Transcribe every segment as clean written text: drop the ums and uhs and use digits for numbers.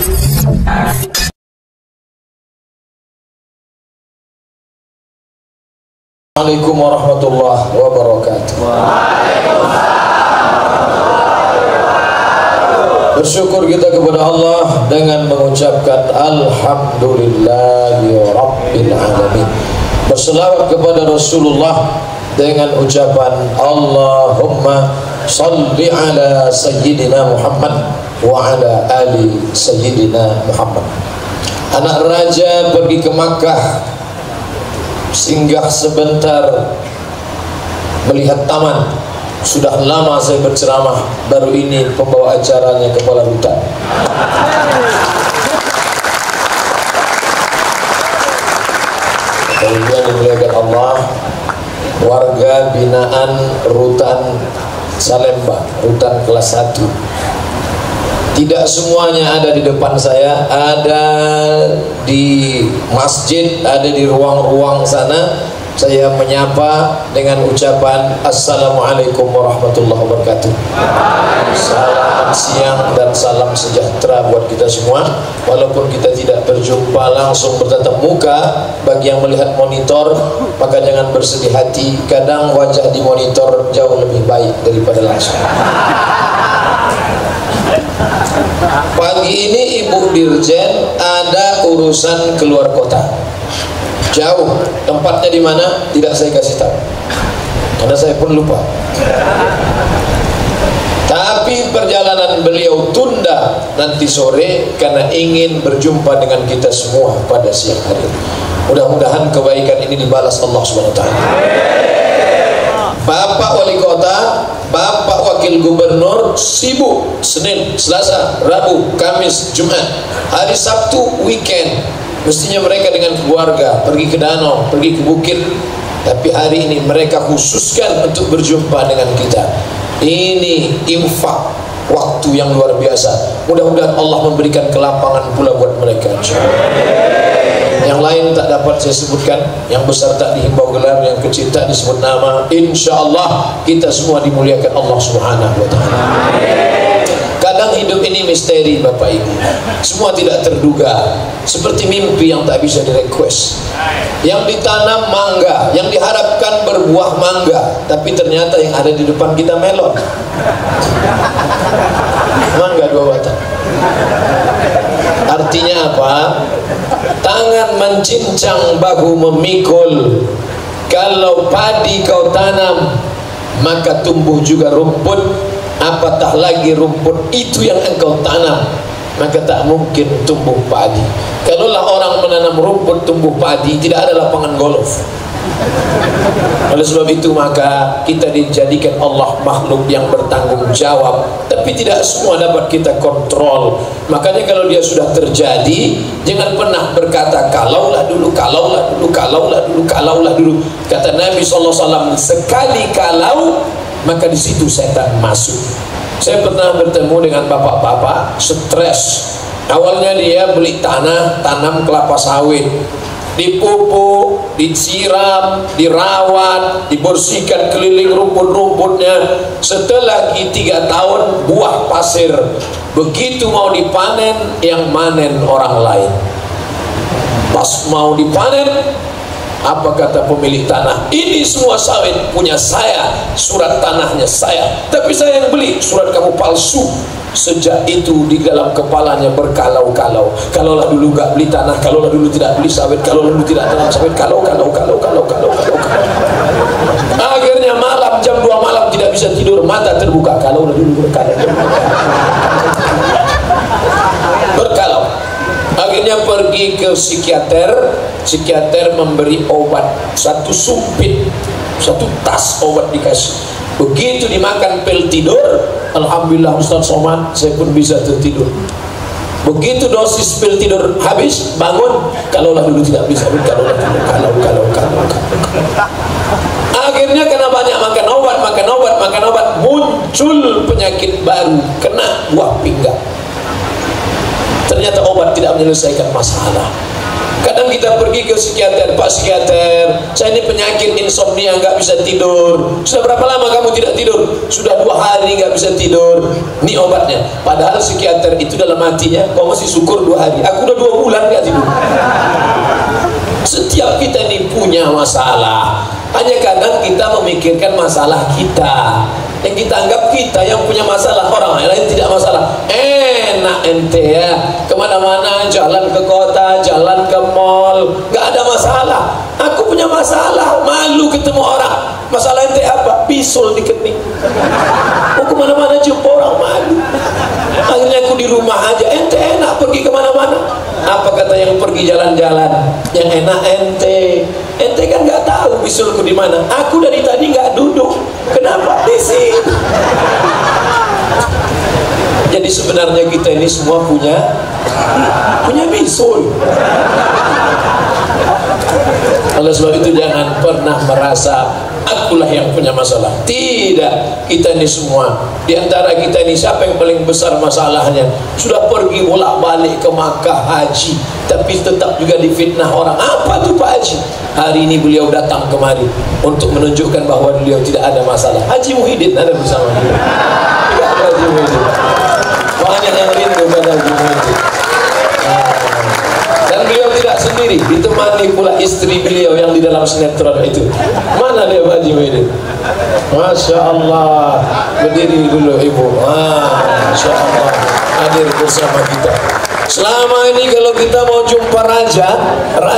Assalamualaikum warahmatullahi wabarakatuh. Bersyukur kita kepada Allah dengan mengucapkan Alhamdulillahi Rabbil Alamin. Berselawat kepada Rasulullah dengan ucapan Allahumma salli ala Sayyidina Muhammad wa ala ali Sayyidina Muhammad. Anak raja pergi ke Makkah, singgah sebentar melihat taman. Sudah lama saya berceramah, baru ini pembawa acaranya kepala hutan. Kemudian dimuliakan Allah, warga binaan Rutan Salemba, Rutan kelas 1. Tidak semuanya ada di depan saya, ada di masjid, ada di ruang-ruang sana. Saya menyapa dengan ucapan Assalamualaikum warahmatullahi wabarakatuh. Salam siang dan salam sejahtera buat kita semua. Walaupun kita tidak berjumpa langsung bertatap muka, bagi yang melihat monitor maka jangan bersedih hati. Kadang wajah di monitor jauh lebih baik daripada langsung. Pagi ini Ibu Dirjen ada urusan keluar kota. Jauh, tempatnya di mana tidak saya kasih tahu, karena saya pun lupa. Tapi perjalanan beliau tunda nanti sore karena ingin berjumpa dengan kita semua pada siang hari. Mudah-mudahan kebaikan ini dibalas Allah SWT. Bapak Wali Kota, Bapak Wakil Gubernur sibuk Senin, Selasa, Rabu, Kamis, Jumat. Hari Sabtu weekend, mestinya mereka dengan keluarga pergi ke danau, pergi ke bukit. Tapi hari ini mereka khususkan untuk berjumpa dengan kita. Ini infak waktu yang luar biasa. Mudah-mudahan Allah memberikan kelapangan pula buat mereka. Yang lain tak dapat saya sebutkan, yang besar tak dihimbau gelar, yang kecil tak disebut nama. Insya Allah kita semua dimuliakan Allah Subhanahu wa Ta'ala. Kadang hidup ini misteri Bapak Ibu, semua tidak terduga, seperti mimpi yang tak bisa direquest. Yang ditanam mangga, yang diharapkan berbuah mangga, tapi ternyata yang ada di depan kita melon. Mangga 2 batang. Artinya apa? Tangan mencincang, bahu memikul. Kalau padi kau tanam, maka tumbuh juga rumput. Apatah lagi rumput itu yang engkau tanam, maka tak mungkin tumbuh padi. Kalaulah orang menanam rumput tumbuh padi, tidak ada lapangan golf. Oleh sebab itu maka kita dijadikan Allah makhluk yang bertanggung jawab, tapi tidak semua dapat kita kontrol. Makanya kalau dia sudah terjadi, jangan pernah berkata kalaulah dulu, kalaulah dulu, kalaulah dulu, kalaulah dulu. Kata Nabi SAW, sekali kalau, maka di situ setan masuk. Saya pernah bertemu dengan bapak-bapak stres. Awalnya dia beli tanah, tanam kelapa sawit, dipupuk, disiram, dirawat, dibersihkan keliling rumput-rumputnya. Setelah 3 tahun buah pasir. Begitu mau dipanen, yang manen orang lain. Pas mau dipanen, apa kata pemilik tanah? Ini semua sawit punya saya, surat tanahnya saya, tapi saya yang beli. Surat kamu palsu. Sejak itu di dalam kepalanya berkalau-kalau. Kalaulah dulu gak beli tanah, kalaulah dulu tidak beli sawit, kalaulah dulu tidak tanam sawit, kalau. Akhirnya malam jam 2 malam tidak bisa tidur, mata terbuka. Kalaulah dulu berkalau. Akhirnya pergi ke psikiater. Psikiater memberi obat, 1 sumpit, 1 tas obat dikasih. Begitu dimakan pil tidur, alhamdulillah Ustaz Somad, saya pun bisa tertidur. Begitu dosis pil tidur habis, bangun, kalaulah dulu tidak bisa, kalaulah dulu, kalau. Akhirnya karena banyak makan obat, muncul penyakit baru, kena buah pinggang. Ternyata obat tidak menyelesaikan masalah. Kadang kita pergi ke psikiater, Pak psikiater, saya ini penyakit insomnia, nggak bisa tidur. Sudah berapa lama kamu tidak tidur? Sudah 2 hari nggak bisa tidur. Ini obatnya. Padahal psikiater itu dalam hatinya, kau masih syukur 2 hari. Aku udah 2 bulan nggak tidur. Setiap kita ini punya masalah. Hanya kadang kita memikirkan masalah kita. Yang kita anggap kita yang punya masalah, orang lain tidak masalah. Enak ente ya, kemana-mana, jalan ke kota, jalan ke mall, nggak ada masalah. Aku punya masalah, malu ketemu orang. Masalah ente apa? Bisul di kening. Mau kemana-mana jumpa orang, malu. Akhirnya aku di rumah aja. Ente enak pergi kemana-mana. Apa kata yang pergi jalan-jalan? Yang enak ente. Ente kan nggak tahu bisulku di mana. Aku dari tadi nggak duduk. Kenapa di sini? Jadi sebenarnya kita ini semua punya bisul. Oleh sebab itu jangan pernah merasa akulah yang punya masalah. Tidak, kita ini semua. Di antara kita ini siapa yang paling besar masalahnya? Sudah pergi bolak-balik ke Makkah haji, tapi tetap juga difitnah orang. Apa tuh Pak Haji? Hari ini beliau datang kemari untuk menunjukkan bahwa beliau tidak ada masalah. Haji Muhyiddin ada bersama dia. Tidak ada Haji Muhyiddin. Banyak yang rindu pada Haji Muhyiddin. Dan beliau tidak sendiri, ditemani pula istri beliau yang di dalam sinetron itu. Mana dia Pak Haji Muhyiddin? Masya Allah. Berdiri dulu ibu. Masya Allah, hadir bersama kita. Selama ini kalau kita mau jumpa raja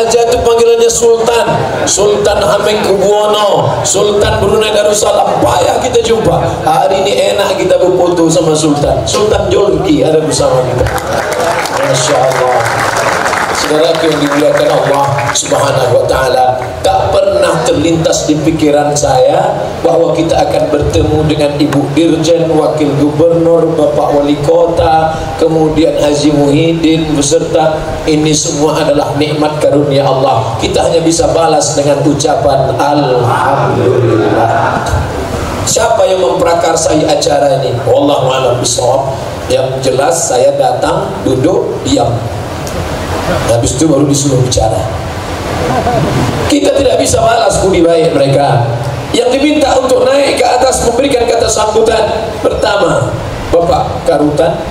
itu panggilannya Sultan, Sultan Hamengkubuwono, Sultan Brunei Darussalam, payah kita jumpa. Hari ini enak kita berfoto sama Sultan Jorgi ada bersama kita. Masya Allah. Saudaraku yang dimuliakan Allah Subhanahu wa ta'ala, tak pernah terlintas di pikiran saya bahwa kita akan bertemu dengan Ibu Dirjen, Wakil Gubernur, Bapak Wali Kota, kemudian Haji Muhyiddin beserta. Ini semua adalah nikmat karunia Allah. Kita hanya bisa balas dengan ucapan Alhamdulillah. Siapa yang memprakarsai acara ini? Wallahu a'lam bishawab. Yang jelas saya datang, duduk, diam. Habis itu baru disuruh bicara. Kita tidak bisa balas budi baik mereka. Yang diminta untuk naik ke atas memberikan kata sambutan, pertama Bapak Karutan,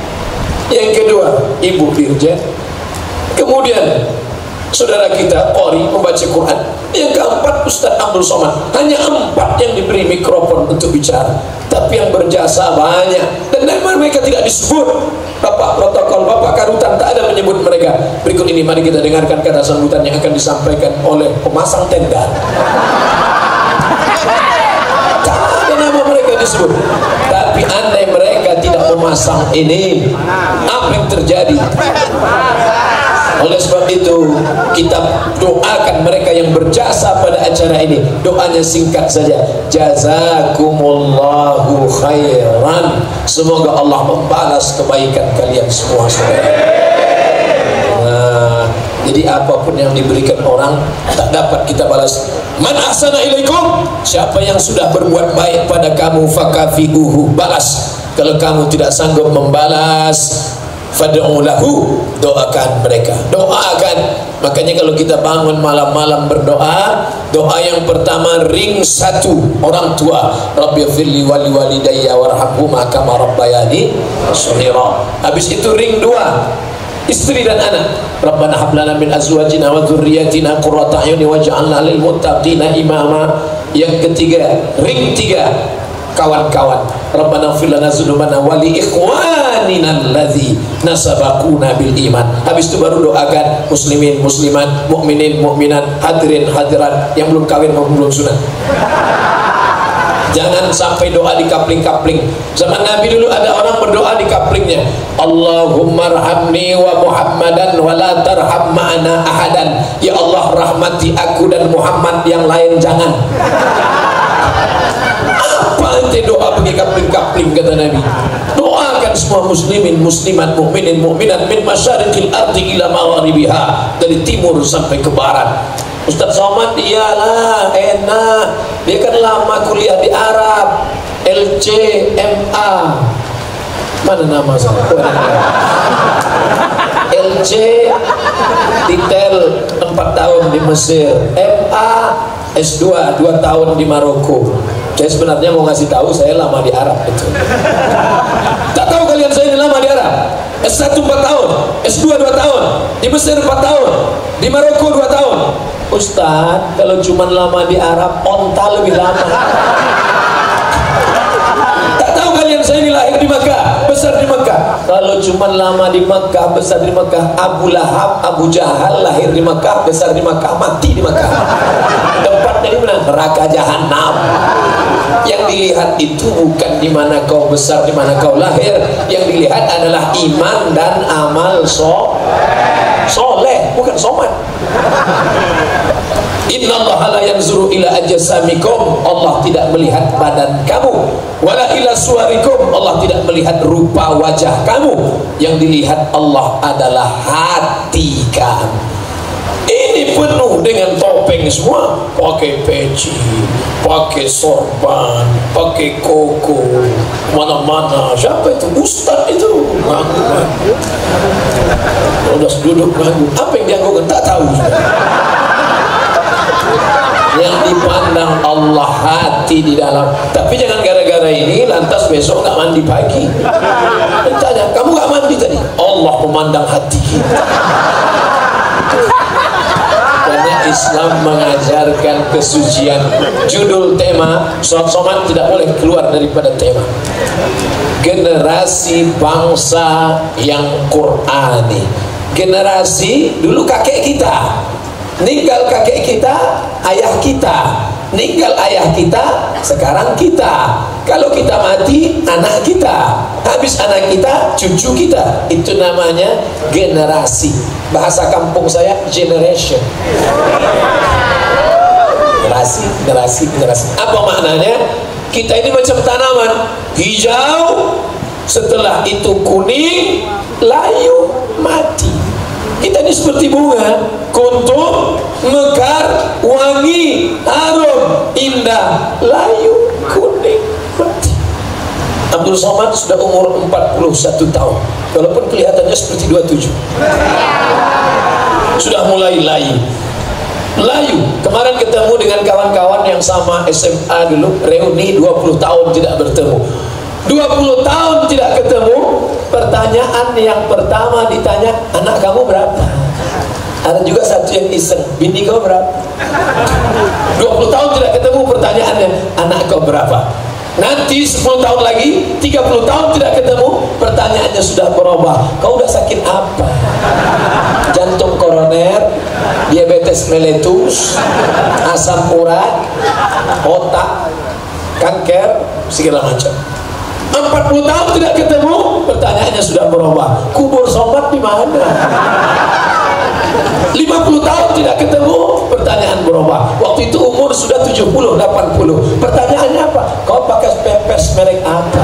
yang kedua Ibu Dirjen, kemudian saudara kita Qori membaca Quran, yang keempat Ustadz Abdul Somad. Hanya 4 yang diberi mikrofon untuk bicara, tapi yang berjasa banyak. Dan memang mereka tidak disebut. Bapak protokol, Bapak Karutan tak ada menyebut mereka. Berikut ini mari kita dengarkan kata sambutan yang akan disampaikan oleh pemasang tenda. Tak ada nama mereka disebut. Tapi andai mereka tidak memasang ini, apa yang terjadi? Oleh sebab itu kita doakan mereka yang berjasa pada acara ini. Doanya singkat saja, jazakumullahu khairan. Semoga Allah membalas kebaikan kalian semua, saudara. Jadi apapun yang diberikan orang tak dapat kita balas. Man ahsana ilaikum, siapa yang sudah berbuat baik pada kamu, fakafi'uhu, balas. Kalau kamu tidak sanggup membalas, fad'u lahu, doakan mereka, doakan. Makanya kalau kita bangun malam-malam berdoa, doa yang pertama ring 1 orang tua, Rabbighfirli wali walidayya warhamhuma kama rabbayani shaghira. Habis itu ring 2 istri dan anak, Rabbana hab lana min azwajina wa dzurriyyatina qurrata a'yun waj'alna lil muttaqina imama. Yang ketiga ring 3 kawan-kawan, Rabbana ighfir lana dzunubana wa li ikhwanina allazi nasabaquna bil iman. Habis itu baru doakan muslimin muslimat, mukminin mukminat, hadirin hadirat yang belum kawin maupun belum sunat. Jangan sampai doa di kapling-kapling. Zaman Nabi dulu ada orang berdoa di kaplingnya, Allahumma arhamni wa Muhammadan wa la tarham ma'ana ahadan. Ya Allah, rahmati aku dan Muhammad, yang lain jangan. Apa ente doa pakai kapling-kapling, kata Nabi? Doakan semua muslimin muslimat, mukminin mukminat, min masyariqil ardi ila magharibiha, dari timur sampai ke barat. Ustaz Somad, iyalah enak, dia kan lama kuliah di Arab, LCMA. Mana nama saya? LC detail 4 di Mesir, MA, S2 2 tahun di Maroko. Saya sebenarnya mau ngasih tahu saya lama di Arab itu. Tak tahu kalian saya ini lama di Arab. S1 4 tahun, S2 2 tahun, di Mesir 4 tahun, di Maroko 2 tahun. Ustaz, kalau cuma lama di Arab, onta lebih lama. Tak tahu kalian saya ini lahir di Makkah, besar di Makkah. Kalau cuma lama di Makkah, besar di Makkah, Abu Lahab, Abu Jahal lahir di Makkah, besar di Makkah, mati di Makkah. Tempatnya di mana? Neraka Jahanam. Yang dilihat itu bukan di mana kau besar, di mana kau lahir. Yang dilihat adalah iman dan amal soleh, bukan somat. Innallaha la yanzuru ila ajsamikum, Allah tidak melihat badan kamu, wala ila suwarikum, Allah tidak melihat rupa wajah kamu. Yang dilihat Allah adalah hati kamu. Ini penuh dengan topeng semua, pakai peci, pakai sorban, pakai koko, mana-mana. Siapa itu? Ustaz itu. Udah duduk nganggu. Apa yang dianggukan? Tak tahu. Yang dipandang Allah hati di dalam. Tapi jangan gara-gara ini lantas besok nggak mandi pagi. Tanya, kamu nggak mandi tadi? Allah memandang hati kita. Karena Islam mengajarkan kesucian. Judul tema somat tidak boleh keluar daripada tema. Generasi bangsa yang Qurani. Generasi dulu kakek kita, ninggal kakek kita, ayah kita, ninggal ayah kita, sekarang kita. Kalau kita mati, anak kita, habis anak kita, cucu kita. Itu namanya generasi. Bahasa kampung saya generation. Generasi. Apa maknanya? Kita ini macam tanaman, hijau, setelah itu kuning, layu, mati. Kita ini seperti bunga, kuntum, mekar, wangi, harum, indah, layu, kuning, mati. Abdul Somad sudah umur 41 tahun, walaupun kelihatannya seperti 27. Sudah mulai layu. Kemarin ketemu dengan kawan-kawan yang sama SMA dulu, reuni 20 tahun tidak bertemu. 20 tahun tidak ketemu. Pertanyaan yang pertama ditanya, anak kamu berapa? Ada juga satu yang iseng, bini kau berapa? 20 tahun tidak ketemu, pertanyaannya, anak kau berapa? Nanti 10 tahun lagi, 30 tahun tidak ketemu, pertanyaannya sudah berubah. Kau udah sakit apa? Jantung koroner, diabetes mellitus, asam urat, otak, kanker, segala macam. 40 tahun tidak ketemu, pertanyaannya sudah berubah. Kubur sobat di mana? 50 tahun tidak ketemu, pertanyaan berubah. Waktu itu umur sudah 70, 80. Pertanyaannya apa? Kau pakai pempes merek apa?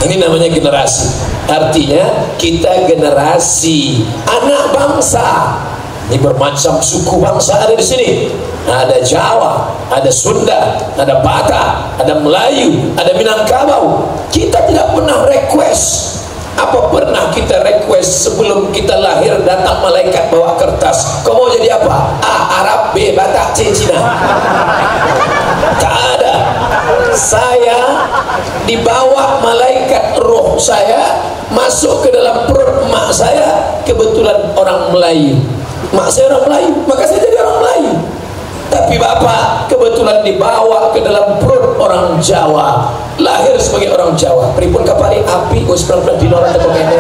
Ini namanya generasi. Artinya kita generasi anak bangsa. Ini bermacam suku bangsa ada di sini. Ada Jawa, ada Sunda, ada Batak, ada Melayu, ada Minangkabau. Kita tidak pernah request. Apa pernah kita request sebelum kita lahir datang malaikat bawa kertas? Kau mau jadi apa? A. Arab, B. Batak, C. Cina. Tak ada. Saya dibawa malaikat roh saya masuk ke dalam perut mak saya, kebetulan orang Melayu. Mak saya orang Melayu, maka saya jadi orang Melayu. Tapi bapak kebetulan dibawa ke dalam perut orang Jawa, lahir sebagai orang Jawa. Pripun kapari api wis pelan-pelan dinorong teko kene.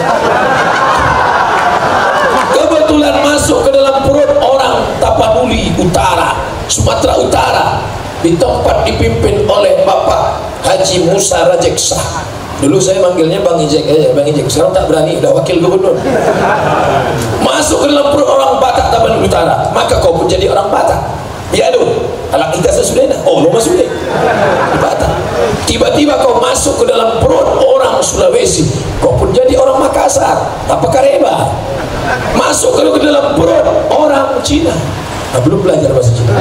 Kebetulan masuk ke dalam perut orang Tapanuli Utara, Sumatera Utara, di tempat dipimpin oleh Bapak Haji Musa Rajeksa. Dulu saya manggilnya Bang Ijek aja, Bang Ijek. Sekarang tak berani, udah wakil gubernur. Masuk ke dalam perut orang Batak Tapanuli Utara, maka kau pun jadi orang Batak. Ya aduh, anak kita sesudah oh lo masuk deh di Batak. Tiba-tiba kau masuk ke dalam perut orang Sulawesi, kau pun jadi orang Makassar, apa Kareba. Masuk ke dalam perut orang Cina, belum belajar bahasa Cina.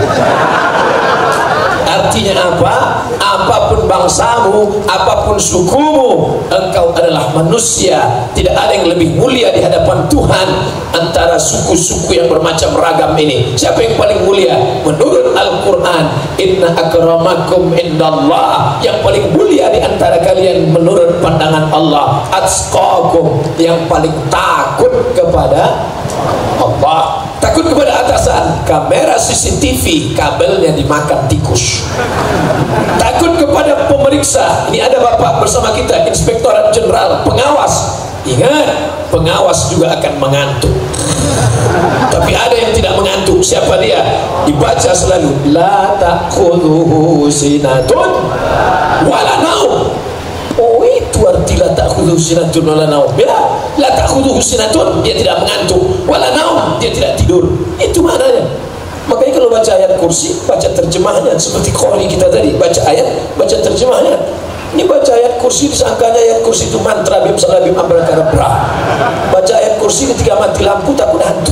Artinya apa? Apapun bangsamu, apapun sukumu, engkau adalah manusia. Tidak ada yang lebih mulia di hadapan Tuhan antara suku-suku yang bermacam ragam ini, siapa yang paling mulia? Menurut Al-Quran, inna akramakum indallah, yang paling mulia di antara kalian menurut pandangan Allah, atqakum, yang paling takut kepada Allah. Takut kepada atasan, kamera CCTV kabelnya dimakan tikus. Takut kepada pemeriksa, ini ada bapak bersama kita, Inspektorat Jenderal, pengawas. Ingat, pengawas juga akan mengantuk. Tapi ada yang tidak mengantuk. Siapa dia? Dibaca selalu, la ta'khudhuhu sinatun wala naum. Oh, itu arti la ta'khudhuhu sinatun wala naum. Ya, la ta'khudhuhu sinatun, dia tidak mengantuk, wala naum, dia tidak tidur. Itu maknanya. Makanya kalau baca ayat kursi, baca terjemahnya. Seperti qori kita tadi, baca ayat, baca terjemahnya. Ini baca ayat kursi, disangkanya ayat kursi itu mantra, bim salah bim abrakadabra. Baca ayat kursi ketika mati lampu takut hantu.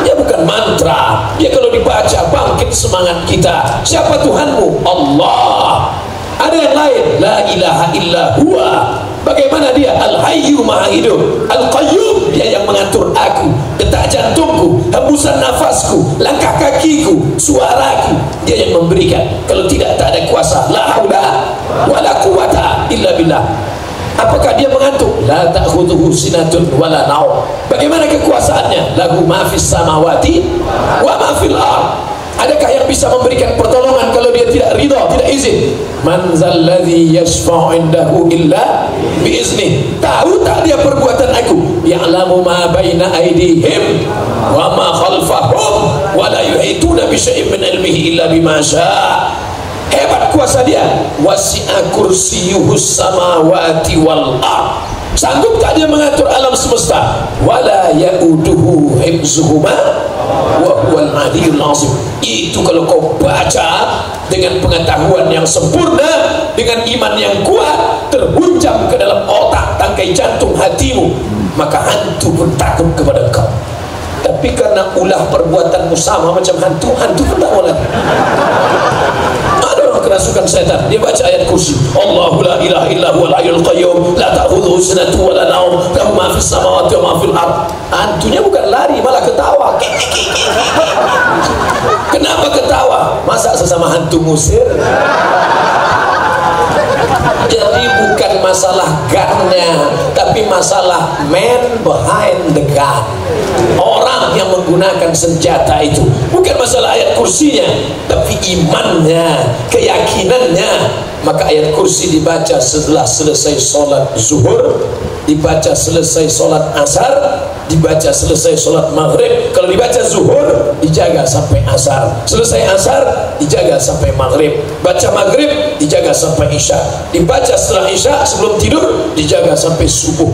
Ya bukan mantra. Ya kalau dibaca bangkit semangat kita. Siapa Tuhanmu? Allah. Ada yang lain, la ilaha illa huwa. Bagaimana dia? Al-Hayyu Maha Hidup, Al-Qayyum, dia yang mengatur aku, detak jantungku, hembusan nafasku, langkah kakiku, suaraku, dia yang memberikan. Kalau tidak, tak ada kuasa. La haula wala quwata illa billah. Apakah dia mengantuk? La ta'khudhuhu sinatun wala naum. Bagaimana kekuasaannya? Lahu ma fis samawati wa ma fil ardh. Adakah yang bisa memberikan pertolongan kalau dia tidak ridha, tidak izin? Man zalladzi yashfa'u indahu illa biizni. Tahu tak dia perbuatan aku? Ya'lamu ma baina aydihim wa ma khalfahum wa la yuhituna bi syai'in min ilmihi illa bima syaa. Hebat kuasa dia. Wasi'a kursiyyuhus samawati wal ardh. Sanggup tak dia mengatur alam semesta? Wala ya'uduhu hifzuhuma wa huwal aliyyul azim. Itu kalau kau baca dengan pengetahuan yang sempurna, dengan iman yang kuat, terhunjam ke dalam otak, tangkai jantung hatimu, maka hantu pun takut kepada kau. Tapi karena ulah perbuatanmu sama macam hantu, hantu pun tak boleh. Ada orang kerasukan setan, dia baca ayat kursi, Allahu la ilaha illa huwal hayyul qayyum, la ta'khudhuhu sinatun wa la naum, lahu ma fis samawati wa ma fil ardh. Hantunya bukan lari, malah ketawa. Kenapa ketawa? Masa sesama hantu musir? Jadi bukan masalah gunnya, tapi masalah man behind the gun, orang yang menggunakan senjata itu. Bukan masalah ayat kursinya, tapi imannya, keyakinannya. Maka ayat kursi dibaca setelah selesai sholat zuhur, dibaca selesai sholat asar, dibaca selesai sholat maghrib. Kalau dibaca zuhur, dijaga sampai asar. Selesai asar, dijaga sampai maghrib. Baca maghrib, dijaga sampai isya. Dibaca setelah isya, sebelum tidur, dijaga sampai subuh.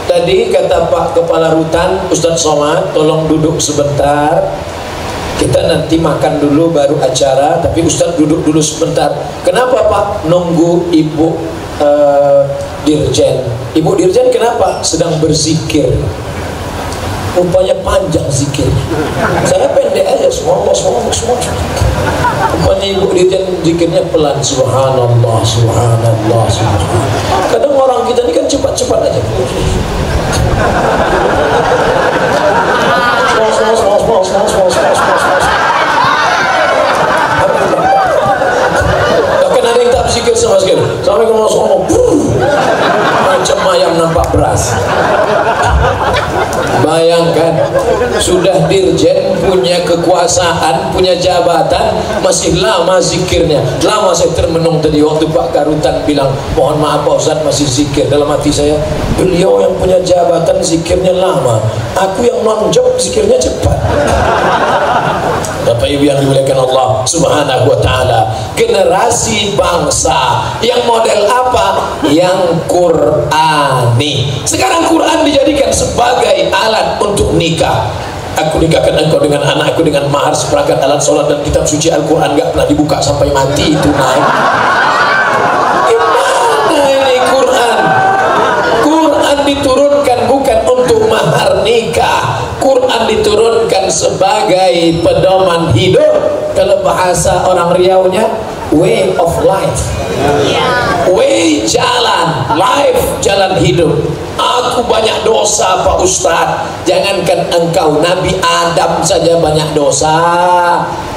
Tadi kata Pak Kepala Rutan, Ustadz Somad, tolong duduk sebentar. Kita nanti makan dulu baru acara, tapi Ustadz duduk dulu sebentar. Kenapa Pak? Nunggu Ibu Dirjen. Ibu Dirjen kenapa? Sedang berzikir. Rupanya panjang zikirnya. Saya pendek aja, semua. Rupanya Ibu Dirjen zikirnya pelan, subhanallah, subhanallah, subhanallah. Kadang orang kita ini kan cepat-cepat aja. Bahkan ada yang tak berzikir sama sekali. Sampai ngomong macam ayam nampak beras. Bayangkan, sudah dirjen, punya kekuasaan, punya jabatan, masih lama zikirnya. Lama saya termenung tadi waktu Pak Karutan bilang, mohon maaf Pak Ustadz masih zikir. Dalam hati saya, beliau yang punya jabatan zikirnya lama, aku yang non-job zikirnya cepat. Bapak Ibu yang dimuliakan Allah Subhanahu wa ta'ala, generasi bangsa yang model apa? Yang Qur'ani. Sekarang Quran dijadikan sebagai alat untuk nikah. Aku nikahkan engkau dengan anakku dengan mahar seperangkat alat sholat dan kitab suci Al-Quran, gak pernah dibuka sampai mati itu naik. Gimana ini Quran? Quran diturunkan bukan untuk mahar nikah. Quran diturunkan sebagai pedoman hidup. Kalau bahasa orang Riaunya way of life. Way, jalan, life, jalan hidup. Aku banyak dosa Pak Ustadz. Jangankan engkau, Nabi Adam saja banyak dosa.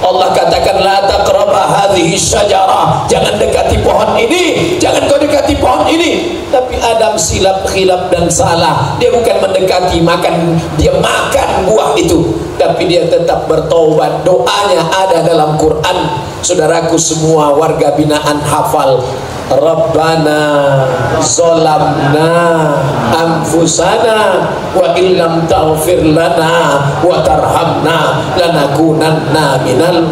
Allah katakan la taqraba hadhihi syajarah, jangan dekati pohon ini, jangan kau dekati pohon ini. Tapi Adam silap, khilaf dan salah. Dia bukan mendekati, dia makan buah itu, tapi dia tetap bertaubat. Doanya ada dalam Quran. Saudaraku semua warga binaan hafal. Rabbana zolamna anfusana wa illam taghfir lana wa tarhamna lanakunanna minal.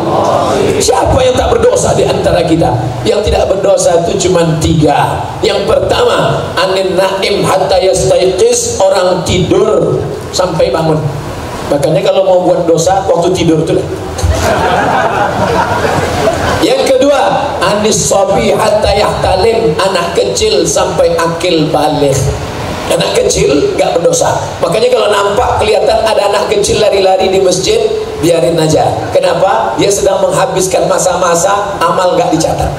Siapa yang tak berdosa di antara kita? Yang tidak berdosa itu cuma 3. Yang pertama, anin naim hatta yastaiqis, orang tidur sampai bangun. Makanya kalau mau buat dosa waktu tidur itu lah. Yang kedua, anis sobi hatta yahtalim, anak kecil sampai akil balik. Anak kecil gak berdosa. Makanya kalau nampak kelihatan ada anak kecil lari-lari di masjid, biarin aja. Kenapa? Dia sedang menghabiskan masa-masa amal gak dicatat.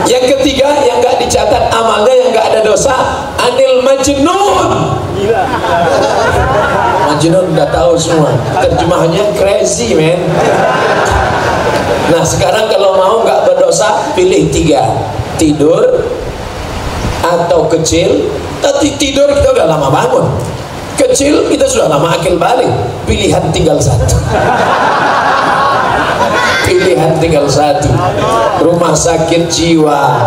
Yang ketiga, yang gak dicatat amalnya, yang gak ada dosa, anil majnun. Majnun udah tahu semua terjemahannya, crazy man. Nah sekarang kalau mau nggak berdosa, pilih 3: tidur atau kecil. Tapi tidur kita udah lama bangun, kecil kita sudah lama akil balik. Pilihan tinggal 1. Pilihan tinggal 1. Rumah sakit jiwa.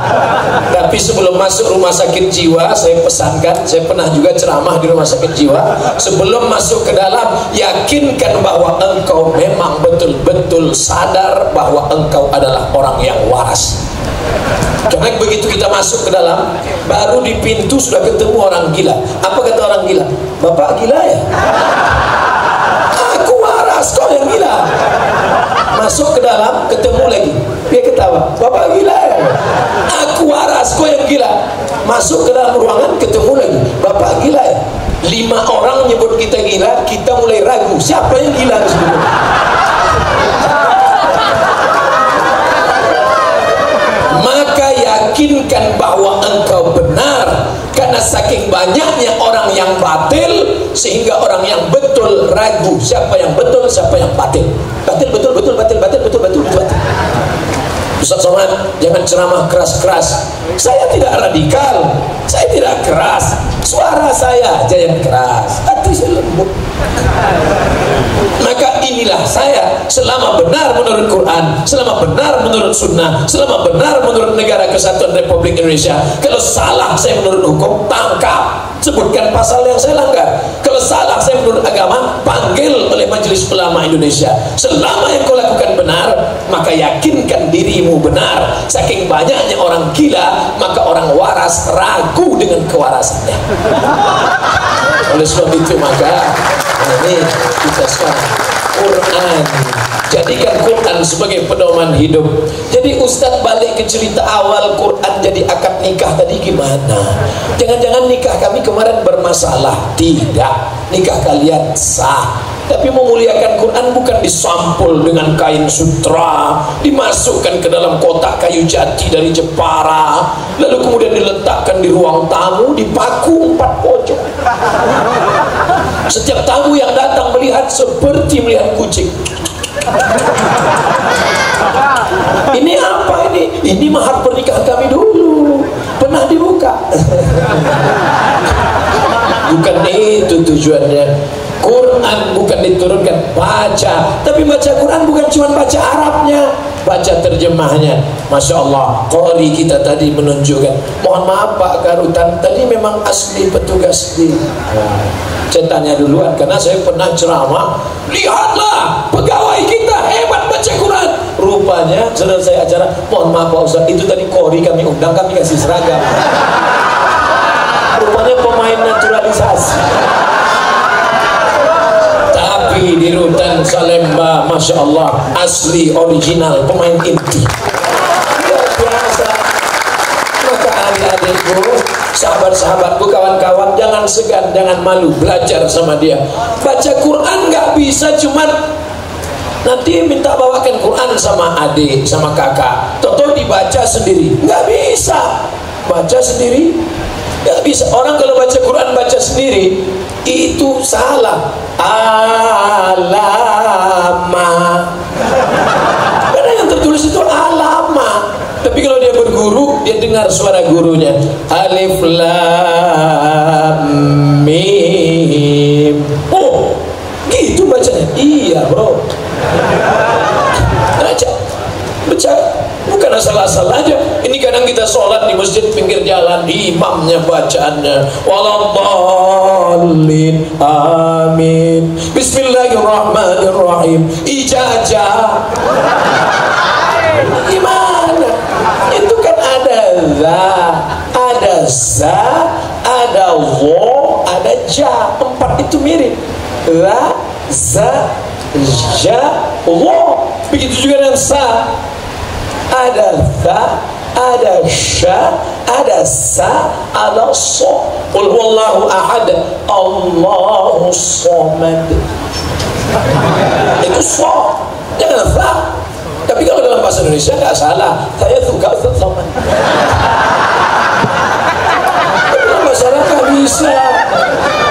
Tapi sebelum masuk rumah sakit jiwa, saya pesankan, saya pernah juga ceramah di rumah sakit jiwa. Sebelum masuk ke dalam, yakinkan bahwa engkau memang betul-betul sadar bahwa engkau adalah orang yang waras. Karena begitu kita masuk ke dalam, baru di pintu sudah ketemu orang gila. Apa kata orang gila? Bapak gila ya? Aku waras, kau yang gila. Masuk ke dalam, ketemu lagi, dia ketawa, Bapak gila ya? Aku waras, kau yang gila. Masuk ke dalam ruangan, ketemu lagi, Bapak gila ya? 5 orang nyebut kita gila, kita mulai ragu, siapa yang gila sebetulnya? Maka yakinkan bahwa engkau benar, karena saking banyaknya orang yang batil sehingga orang yang betul ragu siapa yang betul, siapa yang batil. Batil betul, betul batil, batil betul, betul batil. Ustaz Somad, jangan ceramah keras-keras. Saya tidak radikal, saya tidak keras. Suara saya aja yang keras, hati saya lembut. Maka inilah saya, selama benar menurut Quran, selama benar menurut Sunnah, selama benar menurut Negara Kesatuan Republik Indonesia. Kalau salah saya menurut hukum, tangkap, sebutkan pasal yang saya langgar. Kalau salah saya menurut agama, panggil oleh Majelis Ulama Indonesia. Selama yang kau lakukan benar, maka yakinkan dirimu benar. Saking banyaknya orang gila, maka orang waras ragu dengan kewarasannya. Oleh sebab itu maka ini kita sekarang Quran, jadikan Quran sebagai pedoman hidup. Jadi Ustadz balik ke cerita awal Quran jadi akad nikah tadi gimana? Jangan-jangan nikah kami kemarin bermasalah? Tidak, nikah kalian sah. Tapi memuliakan Quran bukan disampul dengan kain sutra, dimasukkan ke dalam kotak kayu jati dari Jepara, lalu kemudian diletakkan di ruang tamu, dipaku 4 pojok. Setiap tamu yang datang melihat seperti melihat kucing. Ini apa ini? Ini mahar pernikahan kami dulu, pernah dibuka. Bukan itu tujuannya. Quran bukan diturunkan baca, tapi baca Quran bukan cuma baca Arabnya, baca terjemahnya. Masya Allah, qari kita tadi menunjukkan. Mohon maaf Pak Karutan, tadi memang asli petugas di. Saya tanya duluan karena saya pernah ceramah. Lihatlah pegawai kita hebat baca Quran. Rupanya selesai acara, mohon maaf Pak Ustaz, itu tadi qari kami undang, kami kasih seragam. Rupanya pemain naturalisasi. Tapi di Rutan Salemba, Masya Allah, asli original pemain inti. Luar biasa. Maka adik-adikku, sahabat-sahabatku, kawan-kawan, jangan segan, jangan malu, belajar sama dia. Baca Quran nggak bisa cuman Nanti minta bawakan Quran sama adik, sama kakak, toto dibaca sendiri, nggak bisa. Baca sendiri nggak bisa. Orang kalau baca Quran baca sendiri itu salah. Alama, karena yang tertulis itu alama. Tapi kalau dia berguru, dia dengar suara gurunya. Alif lam mim. Oh, gitu bacanya. Iya bro, baca bukan asal-asal aja. Ini kadang kita sholat di masjid pinggir jalan, imamnya bacaannya waladhdallin amin, bismillahirrahmanirrahim, ijazah. Gimana? Itu kan ada za, ada za, ada wo, ada ja. 4 itu mirip. La, za, ja, wo. Begitu juga dengan sa. Ada tha, ada sya, ada sa, ada so. Qul huwallahu ahad, Allahus samad. Itu so, jangan tha. Tapi kalau dalam bahasa Indonesia nggak salah, saya suka sama. Dalam bahasa Arab nggak bisa.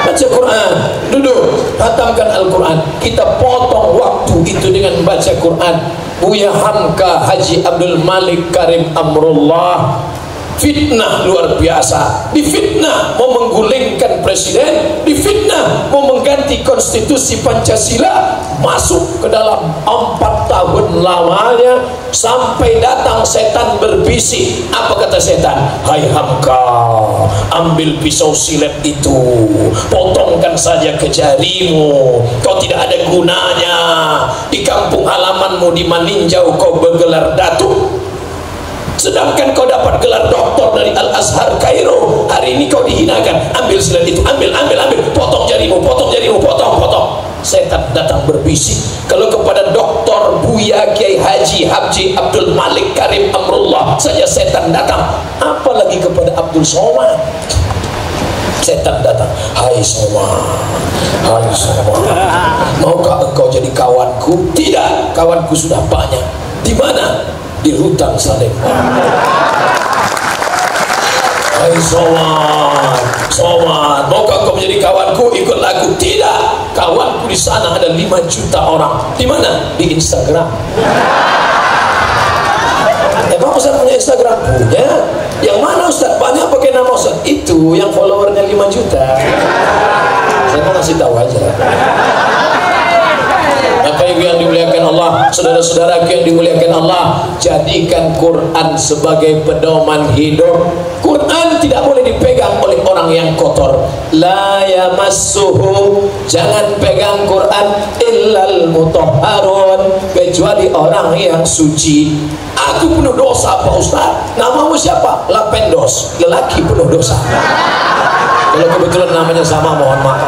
Baca Quran, duduk, hatamkan Al-Quran. Kita potong waktu itu dengan baca Quran. Buya Hamka Haji Abdul Malik Karim Amrullah, fitnah luar biasa. Difitnah mau menggulingkan presiden, difitnah mau mengganti konstitusi Pancasila, masuk ke dalam 4 tahun lamanya, sampai datang setan berbisik. Apa kata setan? Hai Hamka, ambil pisau silet itu, potongkan saja ke jarimu, kau tidak ada gunanya. Di kampung halamanmu di Maninjau kau bergelar datuk, sedangkan kau dapat gelar doktor dari Al-Azhar Kairo. Hari ini kau dihinakan. Ambil silat itu, ambil, potong jarimu, potong. Setan datang berbisik. Kalau kepada Doktor Buya Kiai Haji Abdul Malik Karim Amrullah saja setan datang, apalagi kepada Abdul Somad. Setan datang, hai Somad, maukah engkau jadi kawanku? Tidak, kawanku sudah banyak. Di mana? Di Rutan Salemba. Hai Somad, maukah kau menjadi kawanku? Ikutlah aku. Tidak, kawanku di sana ada 5 juta orang. Di mana? Di Instagram. Emang Ustaz punya Instagram? Punya. Yang mana Ustaz? Banyak pakai nama Ustaz. Itu yang followernya 5 juta. Saya mau ngasih tahu aja. Bapak Ibu yang dimuliakan Allah, saudara-saudara yang dimuliakan Allah, jadikan Quran sebagai pedoman hidup. Quran tidak boleh dipegang oleh orang yang kotor. La yamassuhu, jangan pegang Quran illal mutahharun, kecuali orang yang suci. Aku penuh dosa Pak Ustaz. Namamu siapa? Lapendos, lelaki penuh dosa. Kalau kebetulan namanya sama, mohon maaf.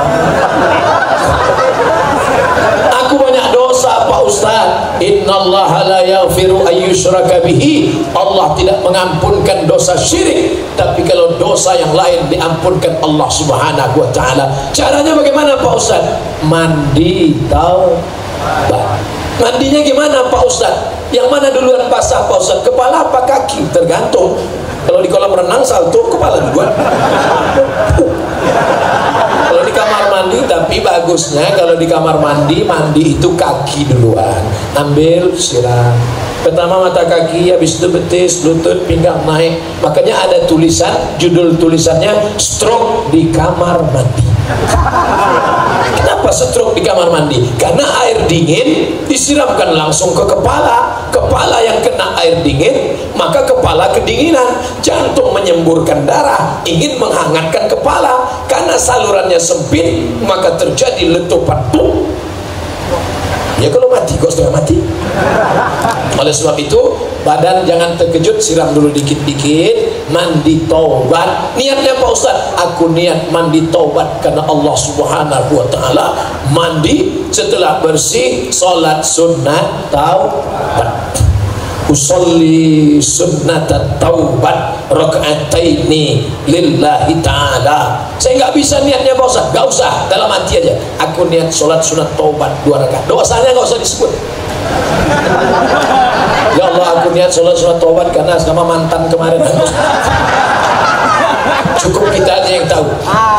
Aku banyak dosa Pak Ustaz. Innallaha la yaghfiru ayyushraka bihi. Allah tidak mengampunkan dosa syirik, tapi kalau dosa yang lain diampunkan Allah Subhanahu wa taala. Caranya bagaimana Pak Ustaz? Mandi taubat. Mandinya gimana Pak Ustaz? Yang mana duluan basah Pak Ustaz? Kepala apa kaki? Tergantung. Kalau di kolam renang salto, kepala duluan. Kalau di kamar mandi, tapi bagusnya kalau di kamar mandi, mandi itu kaki duluan. Ambil, siram. Pertama mata kaki, habis itu betis, lutut, pinggang naik. Makanya ada tulisan, judul tulisannya stroke di kamar mandi. Kenapa stroke di kamar mandi? Karena air dingin disiramkan langsung ke kepala. Kepala yang kena air dingin, maka kepala kedinginan. Jantung menyemburkan darah, ingin menghangatkan kepala. Karena salurannya sempit, maka terjadi letupan. Ya kalau mati, kok sudah mati? Oleh sebab itu, badan jangan terkejut, siram dulu dikit-dikit, mandi taubat. Niatnya Pak Ustaz, aku niat mandi taubat karena Allah Subhanahu wa taala. Mandi, setelah bersih, salat sunat taubat. Usolli sunnata taubat raka'ataini lillahi ta'ala. Saya nggak bisa niatnya Pak Ustaz, nggak usah, dalam hati aja. Aku niat sholat sunat taubat 2 rakaat. Dosanya nggak usah disebut. Ya Allah, aku niat sholat taubat karena sama mantan kemarin. Cukup kita aja yang tahu.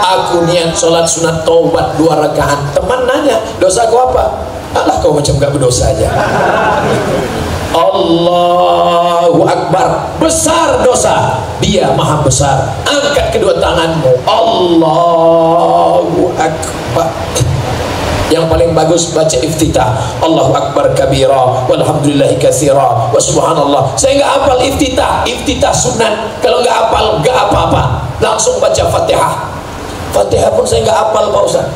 Aku niat sholat sunat taubat 2 rakaat. Teman nanya, dosa kau apa? Alah, kau macam gak berdosa aja. Allahu Akbar, besar dosa, Dia maha besar. Angkat kedua tanganmu, Allahu Akbar. Yang paling bagus baca iftitah, Allahu Akbar kabira walhamdulillahi katsira wa subhanallah. Saya nggak hafal iftitah, iftitah sunat. Kalau nggak hafal nggak apa-apa, langsung baca Fatihah. Fatihah pun saya nggak hafal Pak Ustaz.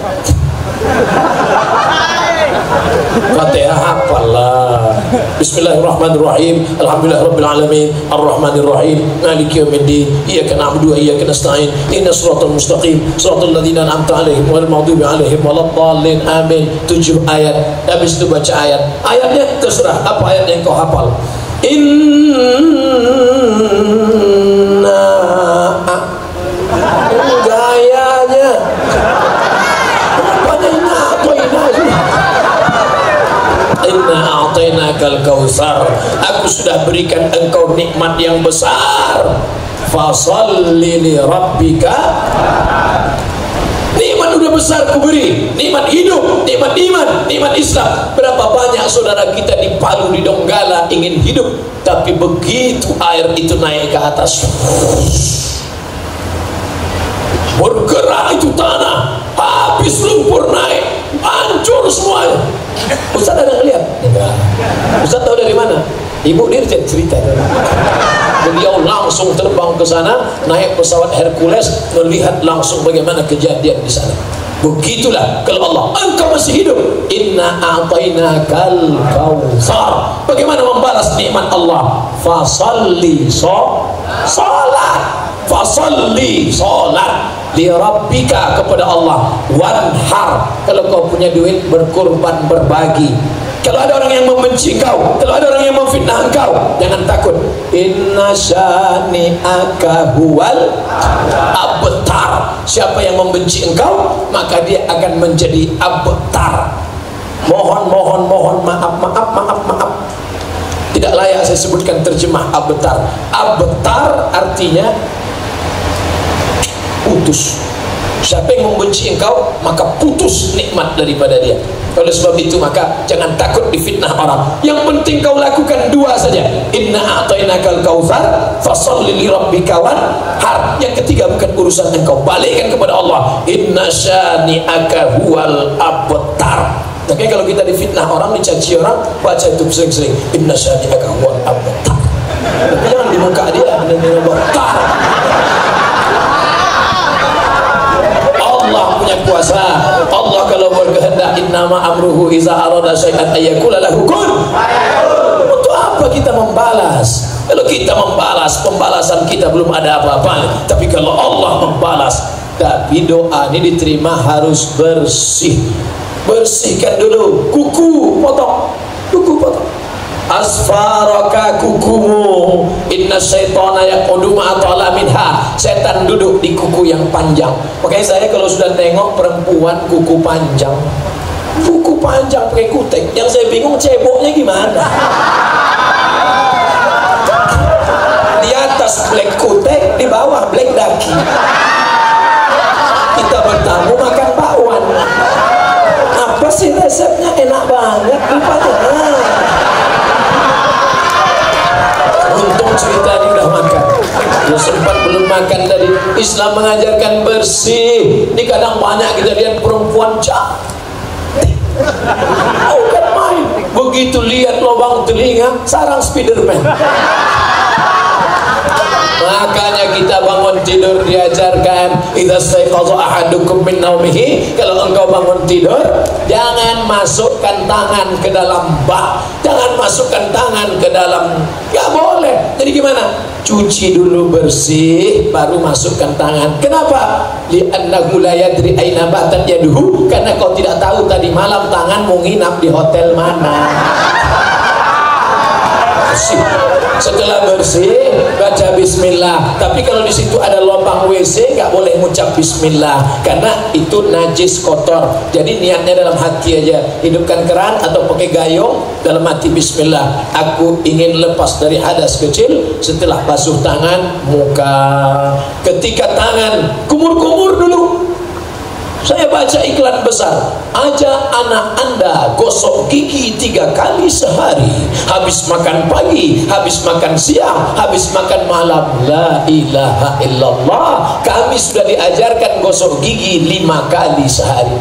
Fatihah hafal lah. Bismillahirrahmanirrahim. Alhamdulillahirabbil alamin. Arrahmanir rahim. Maliki yaumiddin. Iyyaka na'budu wa iyyaka nasta'in. Ihdinas siratal mustaqim. Siratal ladzina an'amta 'alaihim ghairil maghdubi 'alaihim waladdallin. Amin. 7 ayat. Habis itu baca ayat. Ayatnya terserah apa ayat yang kau hafal. Inna gayanya Inna a'tainakal kautsar. Aku sudah berikan engkau nikmat yang besar. Fasholli li rabbika. Nikmat udah besar ku beri. Nikmat hidup, nikmat iman, nikmat Islam. Berapa banyak saudara kita di Palu, di Donggala ingin hidup, tapi begitu air itu naik ke atas, bergerak itu tanah, habis lumpur naik, hancur semuanya. Ustaz ada ngeliat? Enggak. Ustaz tahu dari mana? Ibu dia cerita. Beliau langsung terbang ke sana, naik pesawat Hercules, melihat langsung bagaimana kejadian di sana. Begitulah kalau Allah, engkau masih hidup. Inna a'tainakal kautsar. Bagaimana membalas nikmat Allah? Fasalli salat. Fasalli salat li rabbika, kepada Allah. Wanhar, kalau kau punya duit berkurban, berbagi. Kalau ada orang yang membenci kau, kalau ada orang yang memfitnah engkau, jangan takut. Inna syani'aka huwal abtar. Siapa yang membenci engkau, maka dia akan menjadi abtar. Mohon maaf. Tidak layak saya sebutkan terjemah abtar. Abtar artinya putus. Siapa yang membenci engkau, maka putus nikmat daripada dia. Oleh sebab itu maka jangan takut difitnah orang. Yang penting kau lakukan 2 saja. Inna a'tainakal kautsar fasholli li rabbika wanhar. Yang ketiga bukan urusan engkau, balikkan kepada Allah. Inna syani'aka huwal abtar. Makanya kalau kita difitnah orang, dicaci orang, baca itu sering-sering. Inna syani'aka huwal abtar. Tapi jangan di muka dia abtar. Allah punya kuasa. Allah kalau berkehendak, innama amruhu iza arada syai'an ayyakula lahu kun. Untuk apa kita membalas? Kalau kita membalas, pembalasan kita belum ada apa-apa. Tapi kalau Allah membalas, tapi doa ini diterima harus bersih. Bersihkan dulu kuku, potong. Kuku potong. Asfaraka kukumu. Inna syaitana yaqudu ma'atala minha. Setan duduk di kuku yang panjang. Makanya saya kalau sudah tengok perempuan kuku panjang pakai kutek, yang saya bingung ceboknya gimana. Di atas black kutek, di bawah black daki. Kita bertamu makan bakwan. Apa sih resepnya? Enak banget rupanya. Untung cerita ini udah makan. Ya sempat belum makan tadi. Islam mengajarkan bersih. Ini kadang banyak kita lihat perempuan cantik. Bukan main. Begitu lihat lubang telinga, sarang Spiderman. Makanya kita bangun tidur diajarkan, idza staiqadha ahadukum min naumihi, kalau engkau bangun tidur jangan masukkan tangan ke dalam bak, jangan masukkan tangan ke dalam, nggak boleh. Jadi gimana? Cuci dulu bersih baru masukkan tangan. Kenapa? Li'annahu la yadri aina batat yaduhu, karena kau tidak tahu tadi malam tanganmu nginap di hotel mana. bersih. Setelah bersih baca bismillah. Tapi kalau di situ ada lubang WC nggak boleh mengucap bismillah karena itu najis kotor. Jadi niatnya dalam hati aja. Hidupkan keran atau pakai gayung, dalam hati bismillah. Aku ingin lepas dari hadas kecil. Setelah basuh tangan, muka. Ketika tangan kumur-kumur dulu. Saya baca iklan besar, ajak anak Anda gosok gigi 3 kali sehari, habis makan pagi, habis makan siang, habis makan malam. La ilaha illallah. Kami sudah diajarkan gosok gigi 5 kali sehari.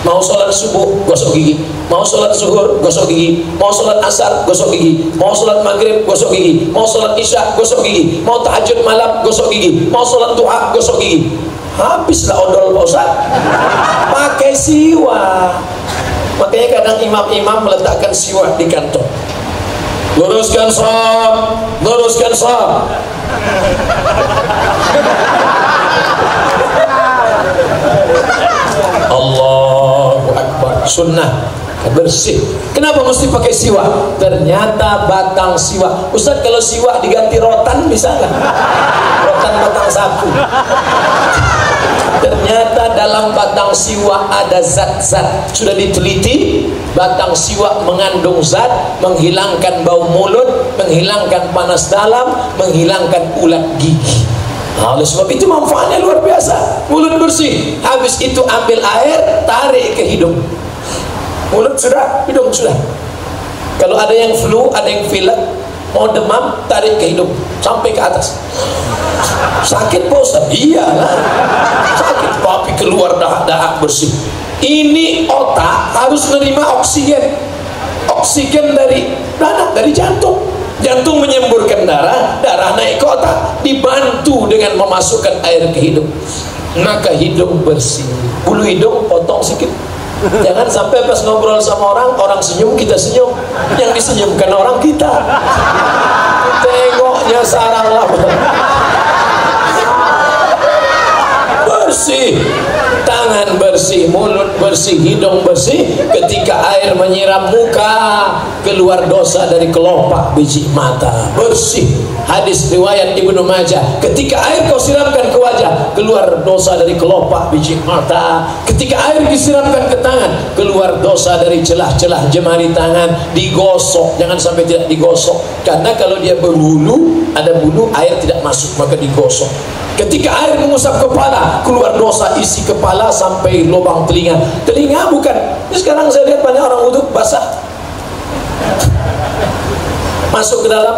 Mau sholat subuh, gosok gigi. Mau sholat zuhur, gosok gigi. Mau sholat asar, gosok gigi. Mau sholat maghrib, gosok gigi. Mau sholat isya, gosok gigi. Mau tahajud malam, gosok gigi. Mau sholat duha, gosok gigi. Habislah odol Pak Ustaz. Pakai siwak. Makanya kadang imam-imam meletakkan siwak di kantong. Luruskan shaf, luruskan shaf. Allahu Akbar. Sunnah bersih. Kenapa mesti pakai siwak? Ternyata batang siwak. Ustaz, kalau siwak diganti rotan bisa nggak? Rotan batang sapu. Ternyata dalam batang siwak ada zat-zat. Sudah diteliti, batang siwak mengandung zat menghilangkan bau mulut, menghilangkan panas dalam, menghilangkan ulat gigi. Nah, oleh sebab itu manfaatnya luar biasa. Mulut bersih. Habis itu ambil air, tarik ke hidung. Mulut sudah, hidung sudah. Kalau ada yang flu, ada yang pilek, mau demam, tarik ke hidung sampai ke atas. Sakit Pak Ustaz? Iyalah sakit, tapi keluar dahak-dahak bersih. Ini otak harus menerima oksigen. Oksigen dari mana? Dari jantung. Jantung menyemburkan darah, darah naik ke otak, dibantu dengan memasukkan air ke hidung. Maka hidung bersih. Bulu hidung potong sedikit. Jangan sampai pas ngobrol sama orang, orang senyum, kita senyum. Yang disenyumkan orang kita. Tengoknya sarang lah. Bersih, tangan bersih, mulut bersih, hidung bersih. Ketika air menyiram muka, keluar dosa dari kelopak biji mata. Bersih. Hadis riwayat Ibnu Majah, ketika air kau siramkan ke wajah, keluar dosa dari kelopak biji mata. Ketika air disiramkan ke tangan, keluar dosa dari celah-celah jemari tangan. Digosok, jangan sampai tidak digosok, karena kalau dia berbulu, ada bulu, air tidak masuk, maka digosok. Ketika air mengusap kepala, keluar dosa isi kepala sampai lubang telinga. Telinga bukan, ini sekarang saya lihat banyak orang wudhu basah, masuk ke dalam,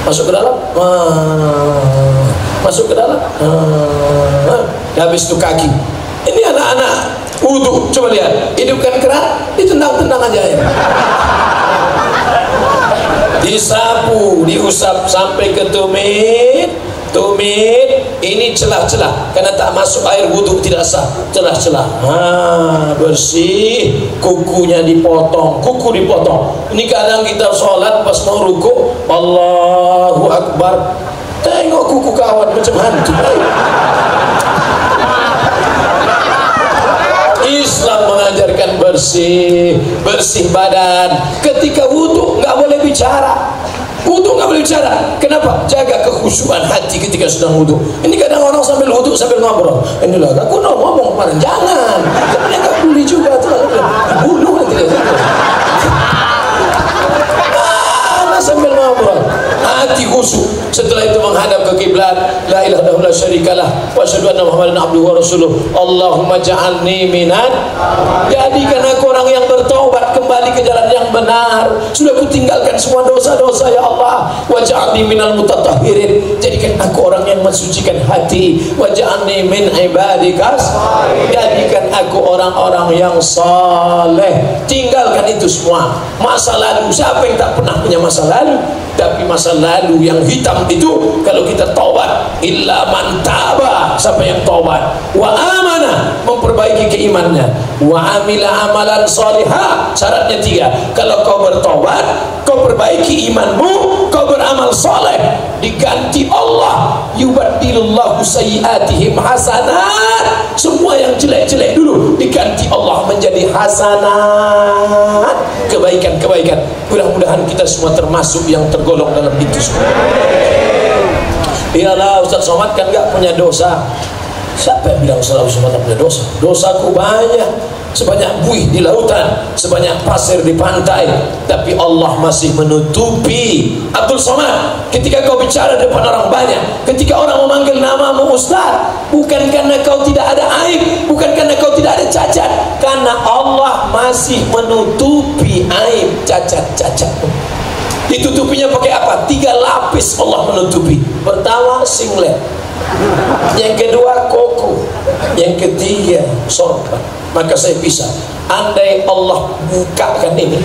masuk ke dalam, masuk ke dalam, habis itu kaki. Ini anak-anak wudhu, coba lihat, hidupkan keran, ditendang-tendang aja ya. Disapu, diusap sampai ke tumit. Ini celah-celah, karena tak masuk air wudhu tidak sah. Celah-celah, bersih. Kukunya dipotong, kuku dipotong. Ini kadang kita sholat pas mau ruku, Allahu Akbar, tengok kuku kawan macam hantu. Islam mengajarkan bersih, bersih badan. Ketika wudhu nggak boleh bicara. Wudhu nggak boleh bicara. Kenapa? Jaga kekhusyuan hati ketika sedang wudhu. Ini kadang orang sambil wudhu sambil ngobrol. Inilah aku ngomong kemarin, jangan. Jangan nggak peduli juga tuh. Bunuh nanti dia. Sambil ngobrol, hati khusyuk. Setelah itu menghadap ke kiblat. La ilaha illallah syarikalah wa asyhadu anna Muhammadan abduhu wa rasuluh. Allahumma ja'alni minan, jadikan aku orang yang bertaubat kembali ke jalan yang benar. Sudah kutinggalkan semua dosa-dosa ya Allah. Wa ja'alni minal mutatahhirin, jadikan aku orang yang mensucikan hati. Wa ja'alni min ibadikas, jadikan aku orang-orang yang saleh. Tinggalkan itu semua. Masa lalu, siapa yang tak pernah punya masa lalu? Tapi masa lalu yang hitam itu, kalau kita taubat, illa man taba, siapa yang taubat, wa amana, memperbaiki keimannya, wa amila amalan salihah. Syaratnya 3, kalau kau bertaubat, kau perbaiki imanmu, kau beramal soleh, diganti Allah, yubaddilullahu sayyiatihim hasanat. Semua yang jelek-jelek dulu diganti Allah menjadi hasanat, kebaikan-kebaikan. Mudah-mudahan mudah-mudahan kita semua termasuk yang tergolong dalam itu semua. Iyalah, Ustaz Somad kan gak punya dosa. Siapa yang bilang Ustaz Somad tak punya dosa? Dosaku banyak, sebanyak buih di lautan, sebanyak pasir di pantai, tapi Allah masih menutupi. Abdul Somad, ketika kau bicara depan orang banyak, ketika orang memanggil namamu Ustaz, bukan karena kau tidak ada aib, bukan karena kau tidak ada cacat, karena Allah masih menutupi aib cacat-cacatmu. Ditutupinya pakai apa? 3 lapis Allah menutupi. Pertama singlet, yang kedua koko, yang ketiga sorban. Maka saya bisa, andai Allah bukakan ini,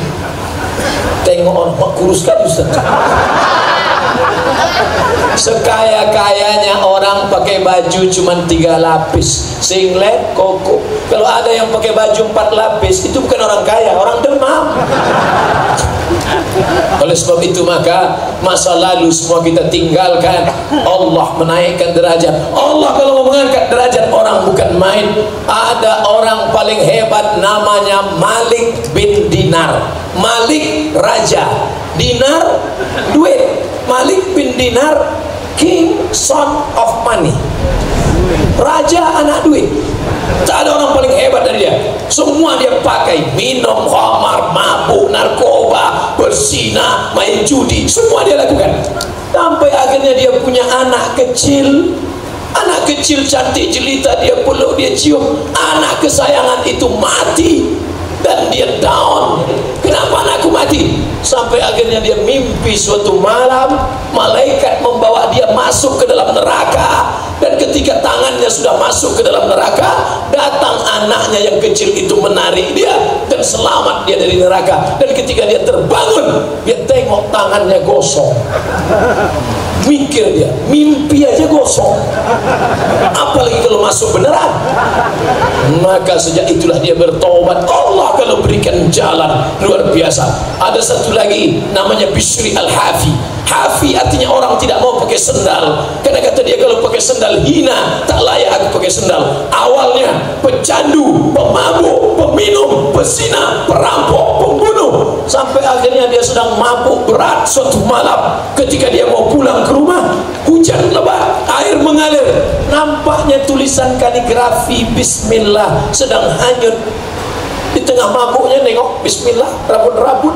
tengok orang kurus kan Ustaz. Sekaya-kayanya orang pakai baju cuma 3 lapis, singlet, koko. Kalau ada yang pakai baju 4 lapis, itu bukan orang kaya, orang demam. Oleh sebab itu maka masa lalu semua kita tinggalkan. Allah menaikkan derajat. Allah kalau mau mengangkat derajat orang bukan main. Ada orang paling hebat namanya Malik bin Dinar. Malik raja, Dinar duit. Malik bin Dinar king, son of money. Raja anak duit. Tak ada orang paling hebat dari dia. Semua dia pakai, minum khamar, mabuk, narkoba, berzina, main judi, semua dia lakukan. Sampai akhirnya dia punya anak kecil. Anak kecil cantik jelita, dia peluk, dia cium. Anak kesayangan itu mati dan dia down. Kenapa anakku mati? Sampai akhirnya dia mimpi suatu malam malaikat membawa dia masuk ke dalam neraka. Dan ketika tangannya sudah masuk ke dalam neraka, datang anaknya yang kecil itu menarik dia dan selamat dia dari neraka. Dan ketika dia terbangun, dia tengok tangannya gosong. Mikir dia, mimpi aja gosong, apalagi kalau masuk beneran. Maka sejak itulah dia bertobat. Allah kalau berikan jalan luar biasa. Ada satu lagi namanya Bishri Al-Hafi. Hafi artinya orang tidak mau pakai sendal, karena kata dia kalau pakai sendal hina, tak layak aku pakai sendal. Awalnya pecandu, pemabuk, peminum, pesina, perampok, pembunuh, sampai akhirnya dia sedang mabuk berat. Suatu malam ketika dia mau pulang ke rumah, hujan lebat, air mengalir, nampaknya tulisan kaligrafi Bismillah sedang hanyut. Di tengah mabuknya nengok Bismillah, rabun-rabun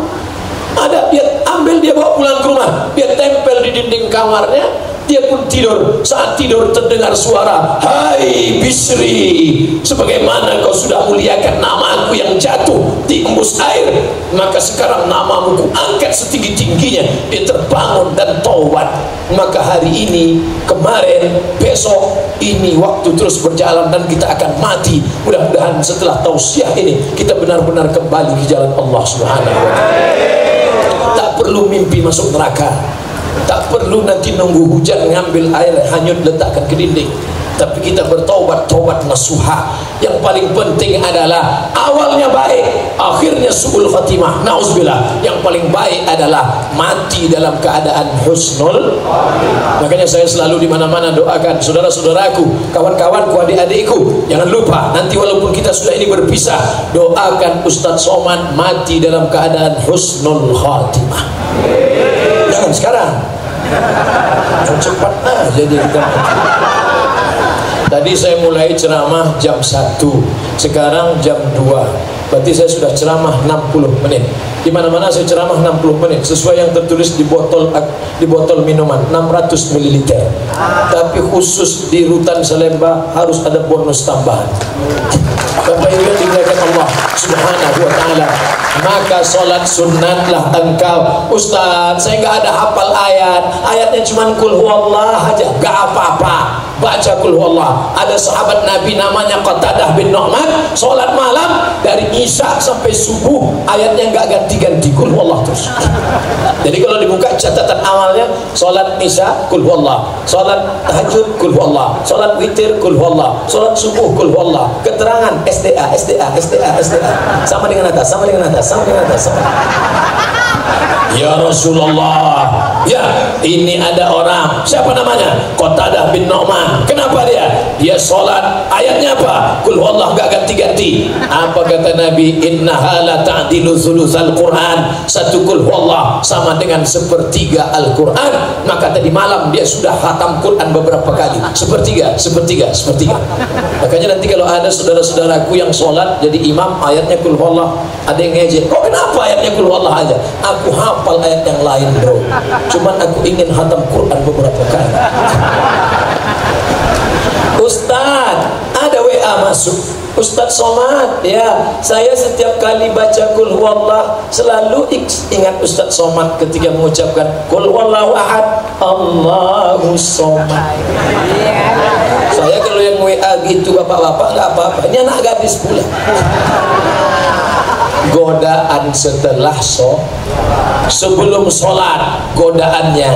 ada, dia ambil, dia bawa pulang ke rumah, dia tempel di dinding kamarnya. Dia pun tidur. Saat tidur terdengar suara, "Hai Bisri, sebagaimana kau sudah muliakan namaku yang jatuh di embus air, maka sekarang namamu ku angkat setinggi-tingginya." Dia terbangun dan taubat. Maka hari ini, kemarin, besok, ini waktu terus berjalan dan kita akan mati. Mudah-mudahan setelah tausiah ini kita benar-benar kembali ke jalan Allah Subhanahu wa Ta'ala. Tak perlu mimpi masuk neraka, tak perlu nanti nunggu hujan ngambil air hanyut letakkan ke dinding. Tapi kita bertaubat, taubat nasuha. Yang paling penting adalah awalnya baik, akhirnya su'ul khatimah, na'udzubillah. Yang paling baik adalah mati dalam keadaan husnul. Makanya saya selalu di mana-mana doakan saudara-saudaraku, kawan-kawanku, adik-adikku, jangan lupa nanti walaupun kita sudah ini berpisah, doakan Ustaz Somad mati dalam keadaan husnul khatimah. Jangan sekarang, cepat aja dia kita mati. Tadi saya mulai ceramah jam 1, sekarang jam 2. Berarti saya sudah ceramah 60 menit. Di mana-mana saya ceramah 60 menit sesuai yang tertulis di botol minuman 600 ml. Tapi khusus di Rutan Salemba harus ada bonus tambahan. Bapak Ibu dimuliakan Allah Subhanahu wa Ta'ala, maka sholat sunnatlah engkau. Ustaz, saya nggak ada hafal ayatnya cuma kul huwallah aja, nggak apa-apa, baca kul huwallah. Ada sahabat Nabi namanya Qatadah bin Nu'man, sholat malam dari Isya sampai subuh ayatnya nggak ganti-ganti, kul huwallah terus. Jadi kalau dibuka catatan awalnya, sholat Isya kul huwallah, sholat tahajud kul huwallah, sholat witir kul huwallah, sholat subuh kul huwallah. Keterangan SDA, sama dengan atas, sama dengan atas, sama dengan atas, sama. Ya Rasulullah, ya ini ada orang, siapa namanya? Qatadah bin Nu'man. Kenapa dia? dia sholat, ayatnya apa? Qul huwallahu, gak ganti-ganti. Apa kata Nabi? Innaha la ta'dilu thulutsal Quran. Satu qul huwallahu sama dengan sepertiga Al-Quran. Maka tadi malam dia sudah khatam Quran beberapa kali. Sepertiga. Makanya nanti kalau ada saudara-saudaraku yang sholat jadi imam, ayatnya qul huwallahu, ada yang ngejek, kok kenapa ayatnya qul huwallahu aja? Aku hafal ayat yang lain bro, cuman aku ingin khatam Quran beberapa kali. Ustaz, ada WA masuk, Ustaz Somad, ya saya setiap kali baca qul huwallah selalu ingat Ustaz Somad ketika mengucapkan qul huwallahu ahad, Allahus somad. Saya kalau yang WA gitu bapak-bapak nggak apa-apa, ini anak gadis pula. Godaan setelah sebelum sholat, godaannya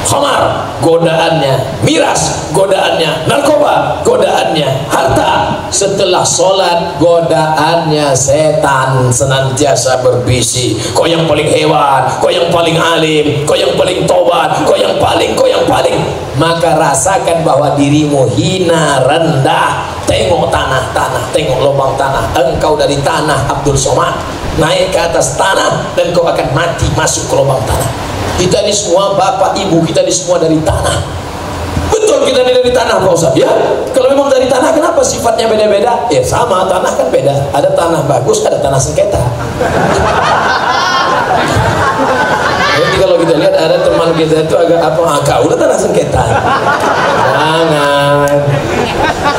khamar, godaannya miras, godaannya narkoba, godaannya harta. Setelah sholat, godaannya setan senantiasa berbisi, kau yang paling hebat, kau yang paling alim, kau yang paling tobat, kau yang paling. Maka rasakan bahwa dirimu hina, rendah. Tengok tanah-tanah, tengok lubang tanah. Engkau dari tanah Abdul Somad naik ke atas tanah dan kau akan mati masuk ke lubang tanah. Kita ini semua bapak ibu, kita ini semua dari tanah. Betul kita ini dari tanah Pak Ustaz, ya. Kalau memang dari tanah, kenapa sifatnya beda-beda? Ya sama, tanah kan beda. Ada tanah bagus, ada tanah sengketa. Jadi kalau kita lihat ada teman kita itu agak apa? Kau udah tanah sengketa. Jangan.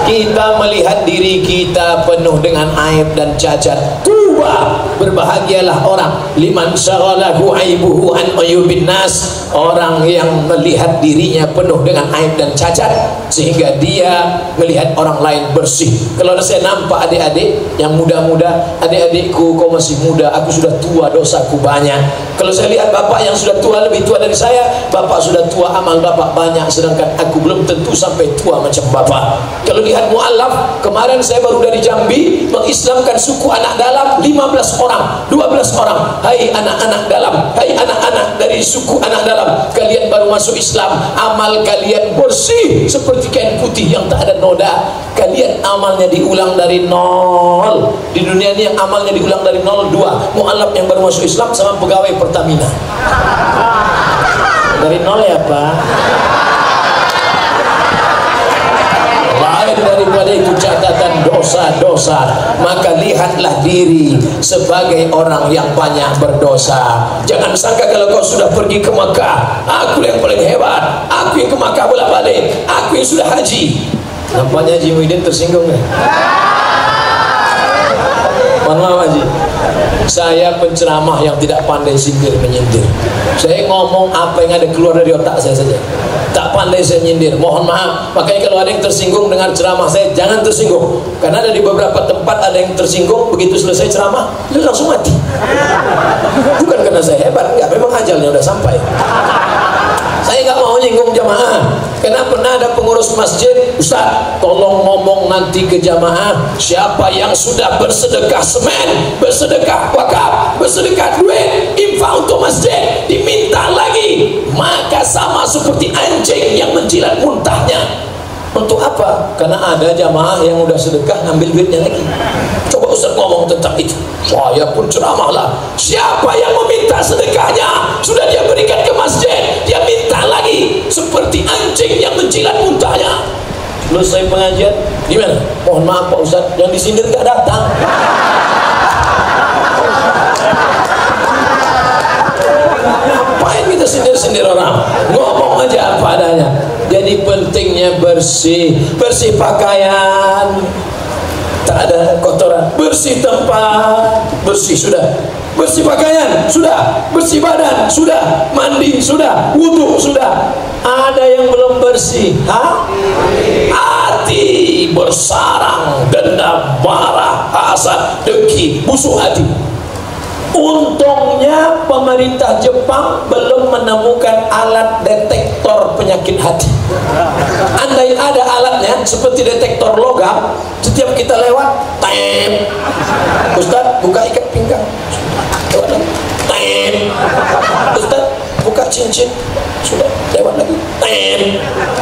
Kita melihat diri kita penuh dengan aib dan cacat. Tuba, berbahagialah orang liman syaghalahu aibuhu an ayubin nas. Orang yang melihat dirinya penuh dengan aib dan cacat sehingga dia melihat orang lain bersih. Kalau saya nampak adik-adik yang muda-muda, adik-adikku kau masih muda, aku sudah tua, dosaku banyak. Kalau saya lihat bapak yang sudah tua, lebih tua dari saya, bapak sudah tua, amal bapak banyak, sedangkan aku belum tentu sampai tua macam bapak. Kalau lihat mu'alaf, kemarin saya baru dari Jambi mengislamkan suku anak dalam 15 orang, 12 orang. Hai anak-anak dalam, hai anak-anak dari suku anak dalam, kalian baru masuk Islam, amal kalian bersih seperti kain putih yang tak ada noda. Kalian amalnya diulang dari nol. Di dunia ini yang amalnya diulang dari nol dua, mu'alaf yang baru masuk Islam sama pegawai Pertamina. Dari nol ya Pak. Lain daripada itu catatan dosa-dosa. Maka lihatlah diri sebagai orang yang banyak berdosa. Jangan sangka kalau kau sudah pergi ke Mekah, aku yang paling hebat, aku yang ke Mekah bolak-balik, aku yang sudah haji. Nampaknya Haji Muhyiddin tersinggung ya? Mohon maaf Haji, saya penceramah yang tidak pandai sindir menyindir. Saya ngomong apa yang ada keluar dari otak saya saja, tak pandai saya nyindir, mohon maaf. Makanya kalau ada yang tersinggung dengar ceramah saya, jangan tersinggung, karena ada di beberapa tempat ada yang tersinggung begitu selesai ceramah dia langsung mati. Bukan karena saya hebat, enggak, memang ajalnya udah sampai. Saya nggak mau nyinggung jamaah, karena pernah ada pengurus masjid, Ustaz tolong ngomong nanti ke jamaah, siapa yang sudah bersedekah semen, bersedekah wakaf, bersedekah duit, infak untuk masjid, diminta lagi, maka sama seperti anjing yang menjilat muntahnya. Untuk apa? Karena ada jamaah yang udah sedekah ngambil duitnya lagi. Coba Ustaz ngomong tentang itu. Saya pun ceramahlah, siapa yang meminta sedekahnya sudah dia berikan ke masjid, dia minta lagi seperti anjing yang menjilat muntahnya. Selesai pengajian, gimana? Mohon maaf Pak Ustaz, yang disindir gak datang. Ngapain kita sindir-sindir orang? Ngomong aja apa adanya. Jadi pentingnya bersih, bersih pakaian, tak ada kotoran, bersih tempat, bersih sudah, bersih pakaian sudah, bersih badan sudah, mandi sudah, wudu sudah. Ada yang belum bersih, hati bersarang, dendam, marah, hasad, dengki, busuk hati. Untungnya pemerintah Jepang belum menemukan alat detektor penyakit hati. Andai ada alatnya seperti detektor logam, setiap kita lewat, tem, Ustaz buka ikat pinggang, tem, Ustaz buka cincin, sudah lewat lagi, tem.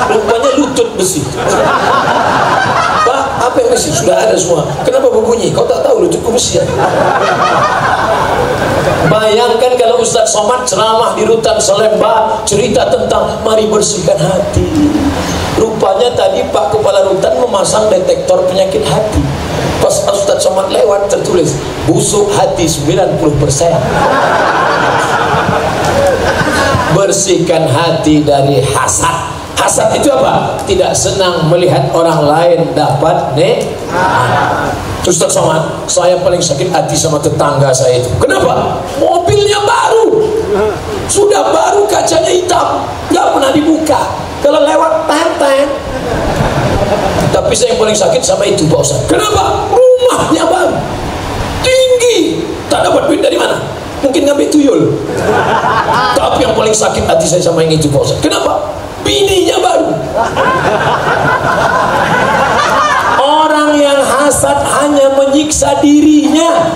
Rupanya lutut besi. Pak, apa yang besi? Sudah ada semua. Kenapa berbunyi? Kau tak tahu lututku besi ya? Bayangkan kalau Ustaz Somad ceramah di Rutan Salemba, cerita tentang mari bersihkan hati. Rupanya tadi Pak Kepala Rutan memasang detektor penyakit hati. Pas Ustaz Somad lewat tertulis busuk hati 90%. Bersihkan hati dari hasad. Hasad itu apa? Tidak senang melihat orang lain dapat Ustaz Somad, saya paling sakit hati sama tetangga saya itu. Kenapa? Mobilnya baru, sudah baru, kacanya hitam, nggak pernah dibuka. Kalau lewat tenteng. Tapi saya yang paling sakit sama itu Pak Ustaz. Kenapa? Rumahnya baru, tinggi, tak dapat duit dari mana? Mungkin ngambil tuyul. Tapi yang paling sakit hati saya sama yang itu Pak Ustaz. Kenapa? Bininya baru. Orang yang hasad hanya menyiksa dirinya.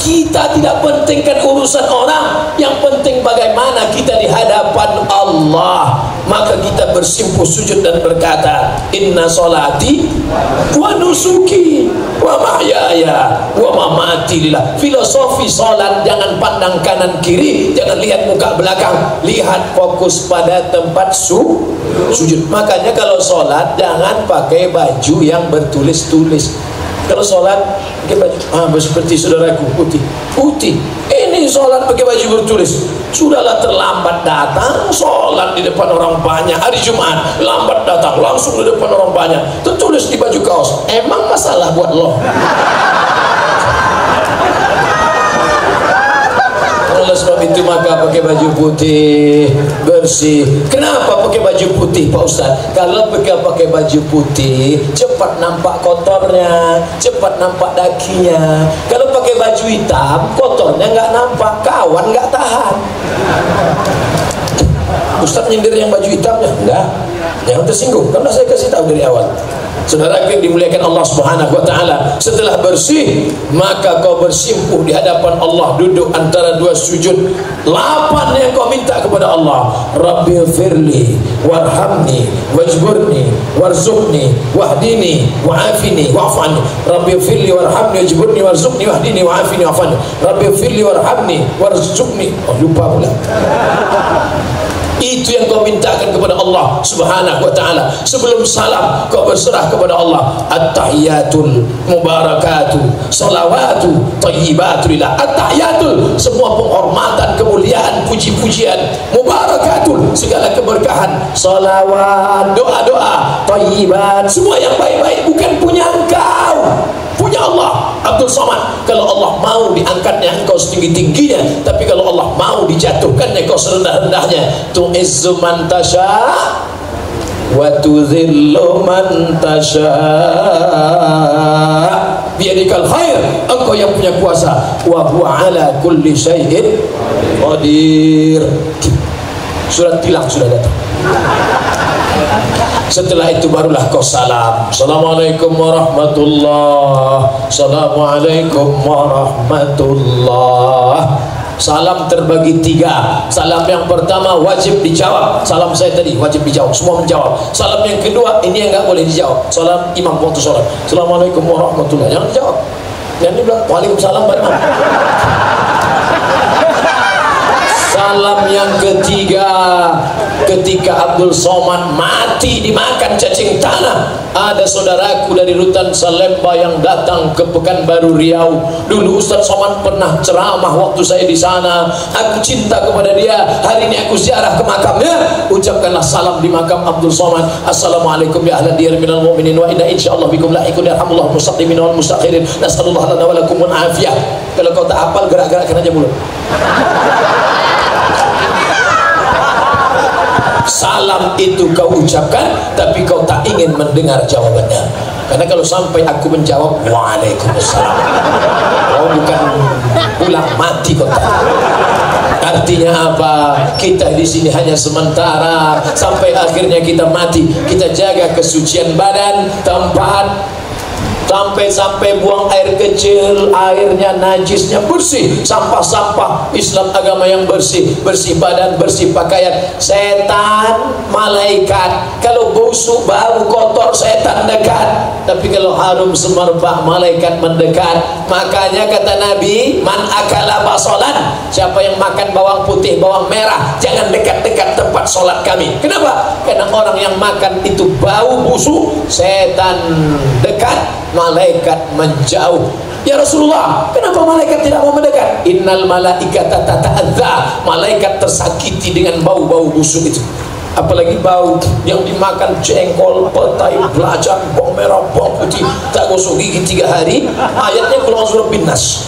Kita tidak pentingkan urusan orang, yang penting bagaimana kita di hadapan Allah. Maka kita bersimpuh sujud dan berkata, inna solati wa nusuki wa mahyaya wa mamati lillah. Filosofi solat, jangan pandang kanan kiri, jangan lihat muka belakang, lihat fokus pada tempat sujud. Makanya kalau solat jangan pakai baju yang bertulis-tulis. Kalau sholat pakai baju seperti saudaraku putih. Ini sholat pakai baju bertulis. Sudahlah terlambat datang, sholat di depan orang banyak. Hari Jumat lambat datang, langsung di depan orang banyak, tertulis di baju kaos. Emang masalah buat lo? Oleh sebab itu maka pakai baju putih bersih. Kenapa pakai baju putih Pak Ustaz? Kalau pakai baju putih cepat nampak kotornya, cepat nampak dakinya. Kalau pakai baju hitam kotornya nggak nampak, kawan nggak tahan. Ustaz nyindir yang baju hitamnya? Enggak, jangan tersinggung, karena saya kasih tahu dari awal. Saudara yang dimuliakan Allah Subhanahu wa taala, setelah bersih maka kau bersimpuh di hadapan Allah, duduk antara dua sujud. 8 yang kau minta kepada Allah. Rabbighfirli warhamni wajburni warzuqni wahdini wa'afini wa'fani. Rabbighfirli warhamni wajburni warzuqni wahdini wa'afini wa'fani. Rabbighfirli warhamni warzuqni. Lupa pula. Itu yang kau mintakan kepada Allah Subhanahu wa taala. Sebelum salam kau berserah kepada Allah. At-tahiyatul mubarakatuh salawatu thayyibatu lillah. At-tahiyatul, semua penghormatan, kemuliaan, puji-pujian, mubarakatul, segala keberkahan, salawat, doa-doa, thayyibat, semua yang baik-baik, bukan punya engkau, punya Allah. Abdul Somad, kalau Allah mau diangkatnya engkau setinggi-tingginya, tapi kalau Allah mau dijatuhkannya kau serendah-rendahnya. Tu'izzu man tasha wa tudhillu man tasha biyadikal khair, engkau yang punya kuasa, wa huwa ala kulli syai'in qadir. Surat tilang sudah datang. Setelah itu barulah kau salam. Assalamualaikum warahmatullah. Assalamualaikum warahmatullah. Salam terbagi 3. Salam yang pertama wajib dijawab. Salam saya tadi wajib dijawab, semua menjawab. Salam yang kedua ini yang nggak boleh dijawab. Salam imam waktu sholat. Assalamualaikum warahmatullah. Jangan dijawab. Yang dibilang waalaikumsalam bagaimana? Salam yang ketiga, ketika Abdul Somad mati dimakan cacing tanah, ada saudaraku dari Rutan Salemba yang datang ke Pekanbaru Riau. Dulu Ustaz Somad pernah ceramah waktu saya di sana. Aku cinta kepada dia. Hari ini aku ziarah ke makamnya. Ucapkanlah salam di makam Abdul Somad. Assalamualaikum ya ahla diyar minal mu'minin wa inna insyaallah bikum lahiqun yarhamullah mustaqdimin wal mustakhirin. Nasallallahu lana wa lakum al-afiyah. Kalau kau tak hafal gerak-gerakkan aja mulut. Salam itu kau ucapkan, tapi kau tak ingin mendengar jawabannya. Karena kalau sampai aku menjawab waalaikumsalam, kau bukan pulang mati kau tak. Artinya apa? Kita di sini hanya sementara, sampai akhirnya kita mati. Kita jaga kesucian badan, tempat sampai buang air kecil, airnya najisnya bersih, sampah-sampah. Islam agama yang bersih, bersih badan, bersih pakaian. Setan, malaikat, kalau busuk, bau, kotor, setan dekat. Tapi kalau harum semerbak, malaikat mendekat. Makanya kata Nabi, man akala basolan, siapa yang makan bawang putih, bawang merah, jangan dekat-dekat tempat sholat kami. Kenapa? Karena orang yang makan itu bau busuk, setan dekat, malaikat menjauh. Ya Rasulullah, kenapa malaikat tidak mau mendekat? Innal malaikata tata'adza, malaikat tersakiti dengan bau-bau busuk itu. Apalagi bau yang dimakan jengkol, petai, belacan, bawang merah, bawang putih, tak gosok gigi 3 hari. Ayatnya keluar surah Bin-Nas.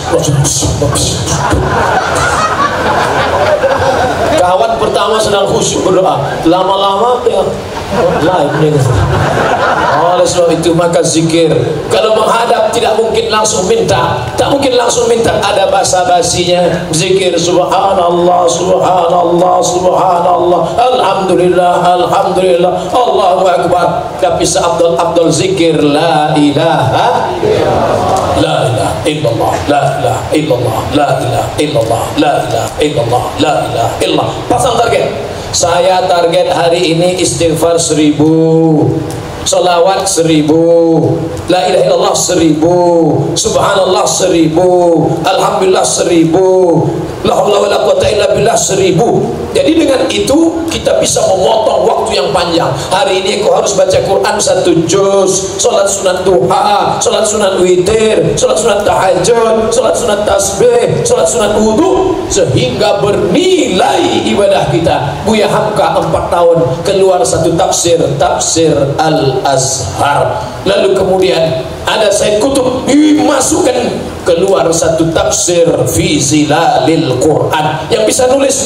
Kawan pertama sedang khusyuk berdoa, lama-lama tengok lain nih. Oleh sebab itu maka zikir, kalau menghadap tidak mungkin langsung minta, tak mungkin langsung minta, ada basa-basinya. Zikir subhanallah, subhanallah, subhanallah, alhamdulillah, alhamdulillah, Allahu akbar. Tapi seabdul zikir la ilaha la ilaha illallah, la ilaha illallah, la ilaha illallah, la ilaha illallah, la ilaha illallah. Pasang target. Saya target hari ini istighfar 1000, salawat 1000, la ilaha illallah 1000, subhanallah 1000, alhamdulillah 1000, la haula wala quwata illa billah 1000. Jadi dengan itu kita bisa memotong waktu yang panjang. Hari ini kau harus baca Quran 1 juz, salat sunat duha, salat sunat witir, salat sunat tahajud, salat sunat tasbih, salat sunat wudu, sehingga bernilai ibadah kita. Buya Hamka 4 tahun keluar satu tafsir, tafsir Al-Azhar. Lalu kemudian ada Said Kutub dimasukkan, keluar satu tafsir fi zilalil Quran. Yang bisa nulis,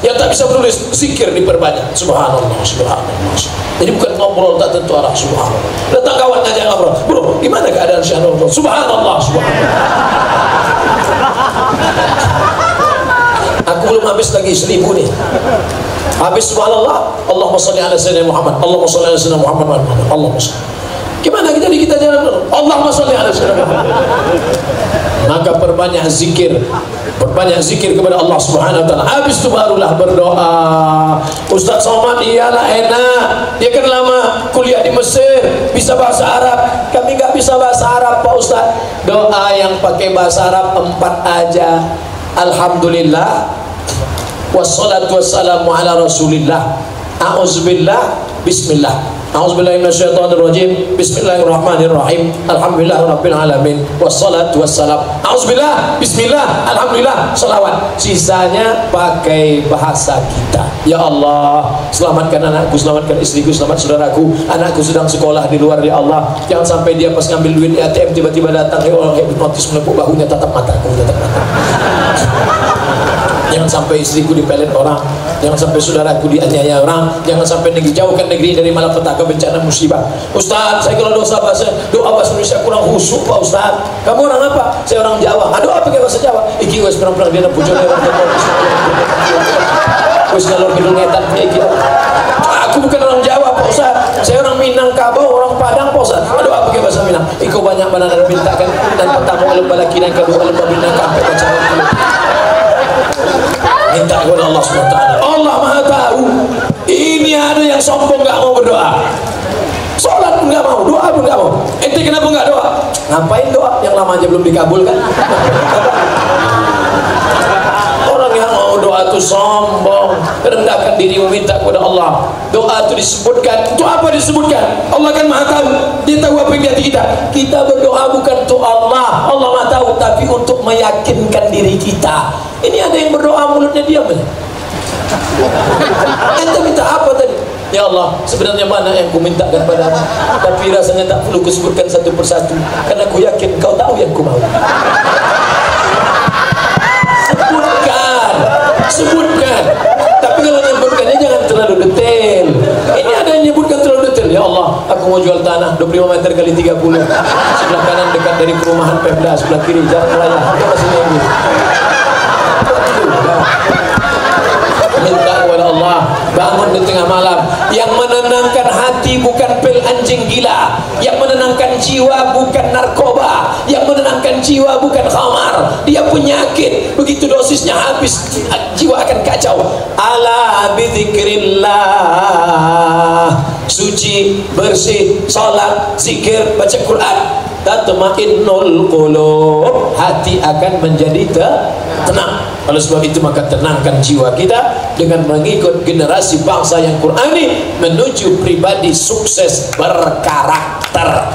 yang tak bisa menulis zikir diperbanyak. Subhanallah, subhanallah. Jadi bukan ngobrol tak tentu arah. Subhanallah. Datang kawan ngajak ngobrol, bro, gimana keadaan Syekh Nur? Subhanallah, subhanallah. Aku belum habis lagi 1000 nih. Habis subhanallah, Allahumma sholli ala sayyidina Muhammad, Allahumma sholli ala sayyidina Muhammad, Allahumma sholli. Gimana kita jalan dulu? Allahumma sholli ala sayyidina Muhammad. Maka perbanyak zikir kepada Allah Subhanahu wa taala. Habis itu barulah berdoa. Ustaz Somad iyalah enak, dia kan lama kuliah di Mesir, bisa bahasa Arab. Kami nggak bisa bahasa Arab Pak Ustaz. Doa yang pakai bahasa Arab 4 aja. Alhamdulillah, wassalatu wassalamu ala rasulillah, a'udzubillah, bismillah, a'udzubillahi minasyaitonirrajim, bismillahirrahmanirrahim, alhamdulillahirabbil alamin, wassalatu wassalam, a'udzubillah, bismillah, alhamdulillah, salawat. Sisanya pakai bahasa kita. Ya Allah, selamatkan anakku, selamatkan istriku, selamat saudaraku. Anakku sedang sekolah di luar, ya Allah. Jangan sampai dia pas ngambil duit di ATM tiba-tiba datang, ya Allah, hipnotis menepuk bahunya, tatap mataku, tatap mataku. Jangan sampai istriku dipelet orang, jangan sampai saudaraku dianiaya orang, jangan sampai dijauhkan negeri dari malapetaka bencana musibah. Ustaz, saya kalau doa bahasa Indonesia kurang khusyuk Pak Ustaz. Kamu orang apa? Saya orang Jawa. Doa pakai bahasa Jawa. Iki wes perang-perang dia bujone orang Jawa. Wes ngalor kidul ngetat iki. Aku bukan orang Jawa Pak Ustaz. Saya orang Minangkabau, orang Padang Pak Ustaz. Doa pakai bahasa Minang. Iko banyak mana dan mintakan dan pertama alam balaki dan kedua alam babina sampai ke cara minta kepada Allah SWT. Allah Maha tahu. Ini ada yang sombong gak mau berdoa, sholat pun gak mau, doa pun gak mau. Ente kenapa gak doa? Ngapain doa? Yang lama aja belum dikabulkan. Orang yang mau doa itu sombong, rendahkan diri meminta kepada Allah. Doa itu disebutkan, untuk apa disebutkan? Allah kan Maha tahu, dia tahu apa yang di hati kita. Kita berdoa bukan untuk Allah, Allah Maha tahu, tapi untuk meyakinkan diri kita. Ini ada yang berdoa mulutnya diam aja. Ente minta apa tadi? Ya Allah, sebenarnya mana yang ku mintakan padamu, tapi rasanya tak perlu kusebutkan satu persatu, karena ku yakin kau tahu yang ku mau. Sebutkan. Tapi kalau nyebutkannya jangan terlalu detail. Ini ada yang nyebutkan terlalu detail. Ya Allah, aku mau jual tanah 25 meter kali 30. Sebelah kanan dekat dari perumahan Pemda, sebelah kiri jalan raya. Apa masih nunggu? Minta kepada Allah, bangun di tengah malam. Yang menenangkan hati bukan pil anjing gila, Yang menenangkan jiwa bukan narkoba, yang menenangkan jiwa bukan khamar. Dia penyakit, begitu dosisnya habis jiwa akan kacau. Ala bidzikrillah, suci, bersih, salat, zikir, baca Quran, tatma'innul qulub, hati akan menjadi tenang. Oleh sebab itu maka tenangkan jiwa kita dengan mengikut generasi bangsa yang Qurani menuju pribadi sukses berkarakter.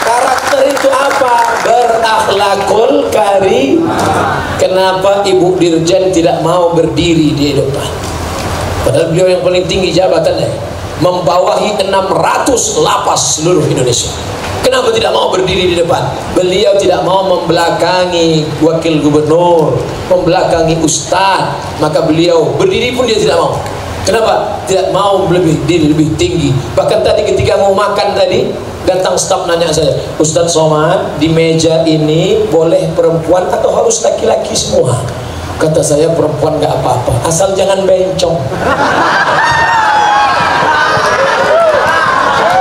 Karakter itu apa? Berakhlakul karimah. Kenapa Ibu Dirjen tidak mau berdiri di depan? Padahal beliau yang paling tinggi jabatannya, membawahi 600 lapas seluruh Indonesia. Kenapa tidak mau berdiri di depan? Beliau tidak mau membelakangi wakil gubernur, membelakangi ustaz. Maka beliau berdiri pun dia tidak mau. Kenapa? Tidak mau lebih tinggi. Bahkan tadi ketika mau makan tadi, datang staf nanya saya, Ustaz Somad, di meja ini boleh perempuan atau harus laki-laki semua? Kata saya, perempuan gak apa-apa, asal jangan bencong.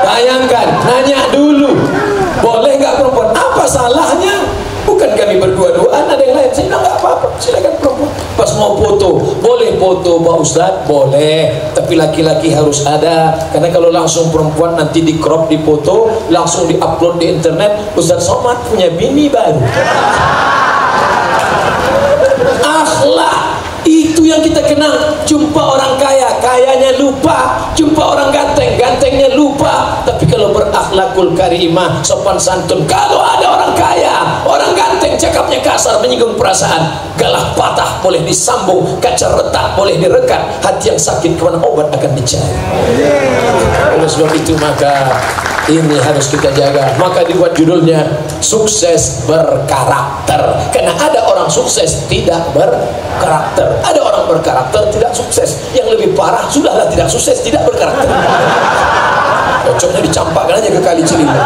Bayangkan, nanya dulu, boleh nggak perempuan? Apa salahnya? Bukan kami berdua-duaan, ada yang lain. Saya bilang nggak apa-apa, silakan perempuan. Pas mau foto, boleh foto Pak Ustadz? Boleh, tapi laki-laki harus ada. Karena kalau langsung perempuan nanti di crop, di foto, langsung di upload di internet, Ustadz Somad punya bini baru. Akhlak itu yang kita kenal. Jumpa orang kaya, kayanya lupa. Jumpa orang ganteng, gantengnya lupa. Tapi kalau berakhlakul karimah, sopan santun, kalau ada orang kaya, orang ganteng, cakapnya kasar, menyinggung perasaan, galah patah boleh disambung, kaca retak boleh direkat, hati yang sakit kemana obat akan dicari. Oleh sebab itu maka ini harus kita jaga. Maka dibuat judulnya sukses berkarakter. Karena ada orang sukses tidak berkarakter, ada orang berkarakter tidak sukses. Yang lebih parah, sudahlah tidak sukses tidak berkarakter. Cocoknya dicampakkan aja ke Kali Ciliwung.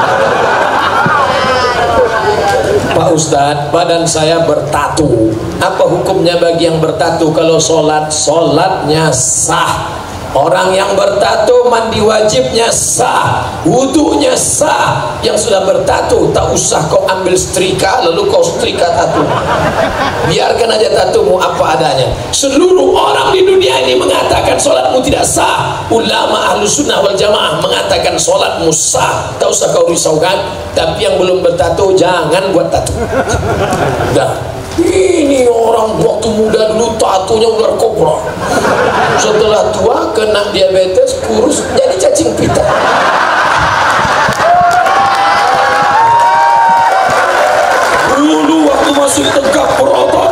Pak Ustadz, badan saya bertatu. Apa hukumnya bagi yang bertatu? Kalau sholat, sholatnya sah. Orang yang bertato mandi wajibnya sah, wudunya sah. Yang sudah bertato tak usah kau ambil setrika lalu kau setrika tato. Biarkan aja tatomu apa adanya. Seluruh orang di dunia ini mengatakan solatmu tidak sah. Ulama ahlu sunnah wal jamaah mengatakan solatmu sah. Tak usah kau risaukan. Tapi yang belum bertato jangan buat tato. Dah. Ini orang waktu muda dulu tatonya ular kobra, setelah tua kena diabetes, kurus, jadi cacing pita. Dulu waktu masih tegak berotot,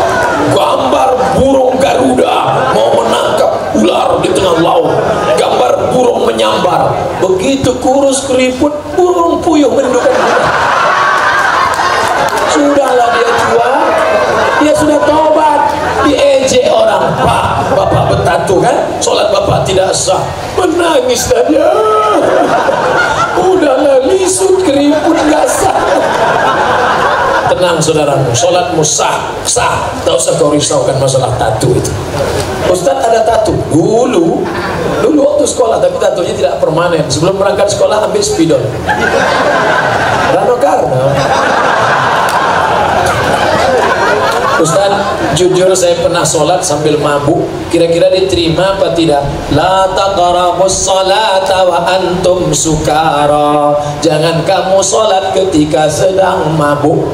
gambar burung Garuda mau menangkap ular di tengah laut, gambar burung menyambar. Begitu kurus keriput, burung puyuh mendukung. Sudahlah dia tua, dia sudah tobat, diejek orang. Pak, bapak bertato kan, sholat bapak tidak sah. Menangis saja. Udahlah, lisut keriput nggak sah. Tenang saudaramu, sholatmu sah, sah. Tak usah kau risaukan masalah tato itu. Ustadz ada tato dulu waktu sekolah, tapi tatonya tidak permanen. Sebelum berangkat sekolah ambil spidol. Rano Karno. Ustaz, jujur saya pernah sholat sambil mabuk. Kira-kira diterima apa tidak? La taqrabus sholata wa antum sukara. Jangan kamu sholat ketika sedang mabuk.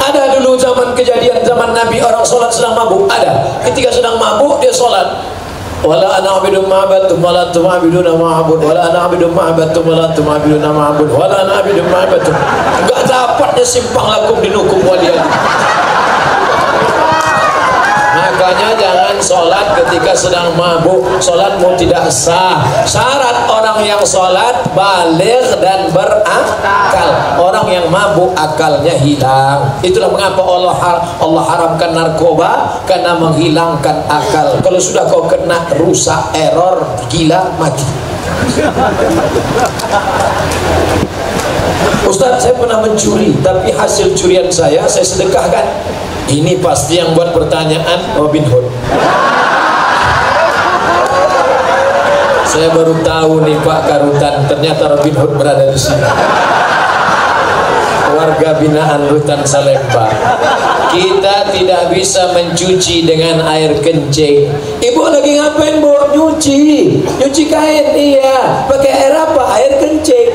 Ada dulu zaman kejadian zaman Nabi, orang sholat sedang mabuk. Ada. Ketika sedang mabuk dia sholat. Wala ana abidu ma'abatum wala tum'abiduna ma'abud wala ana abidu ma'abatum wala tum'abiduna ma'abud wala ana abidu ma'abatum. Enggak dapatnya simpang lakum dinukum waliyah. Makanya jangan sholat ketika sedang mabuk. Sholatmu tidak sah. Syarat orang yang sholat baligh dan berakal. Orang yang mabuk akalnya hilang. Itulah mengapa Allah haramkan narkoba, karena menghilangkan akal. Kalau sudah kau kena rusak, error, gila, mati. Ustaz, saya pernah mencuri, tapi hasil curian saya sedekahkan. Ini pasti yang buat pertanyaan Robin Hood. Saya baru tahu nih Pak Karutan, ternyata Robin Hood berada di sini. Warga binaan Rutan Salemba. Kita tidak bisa mencuci dengan air kencing. Ibu lagi ngapain, Bu? Nyuci kain. Iya. Pakai air apa? Air kencing.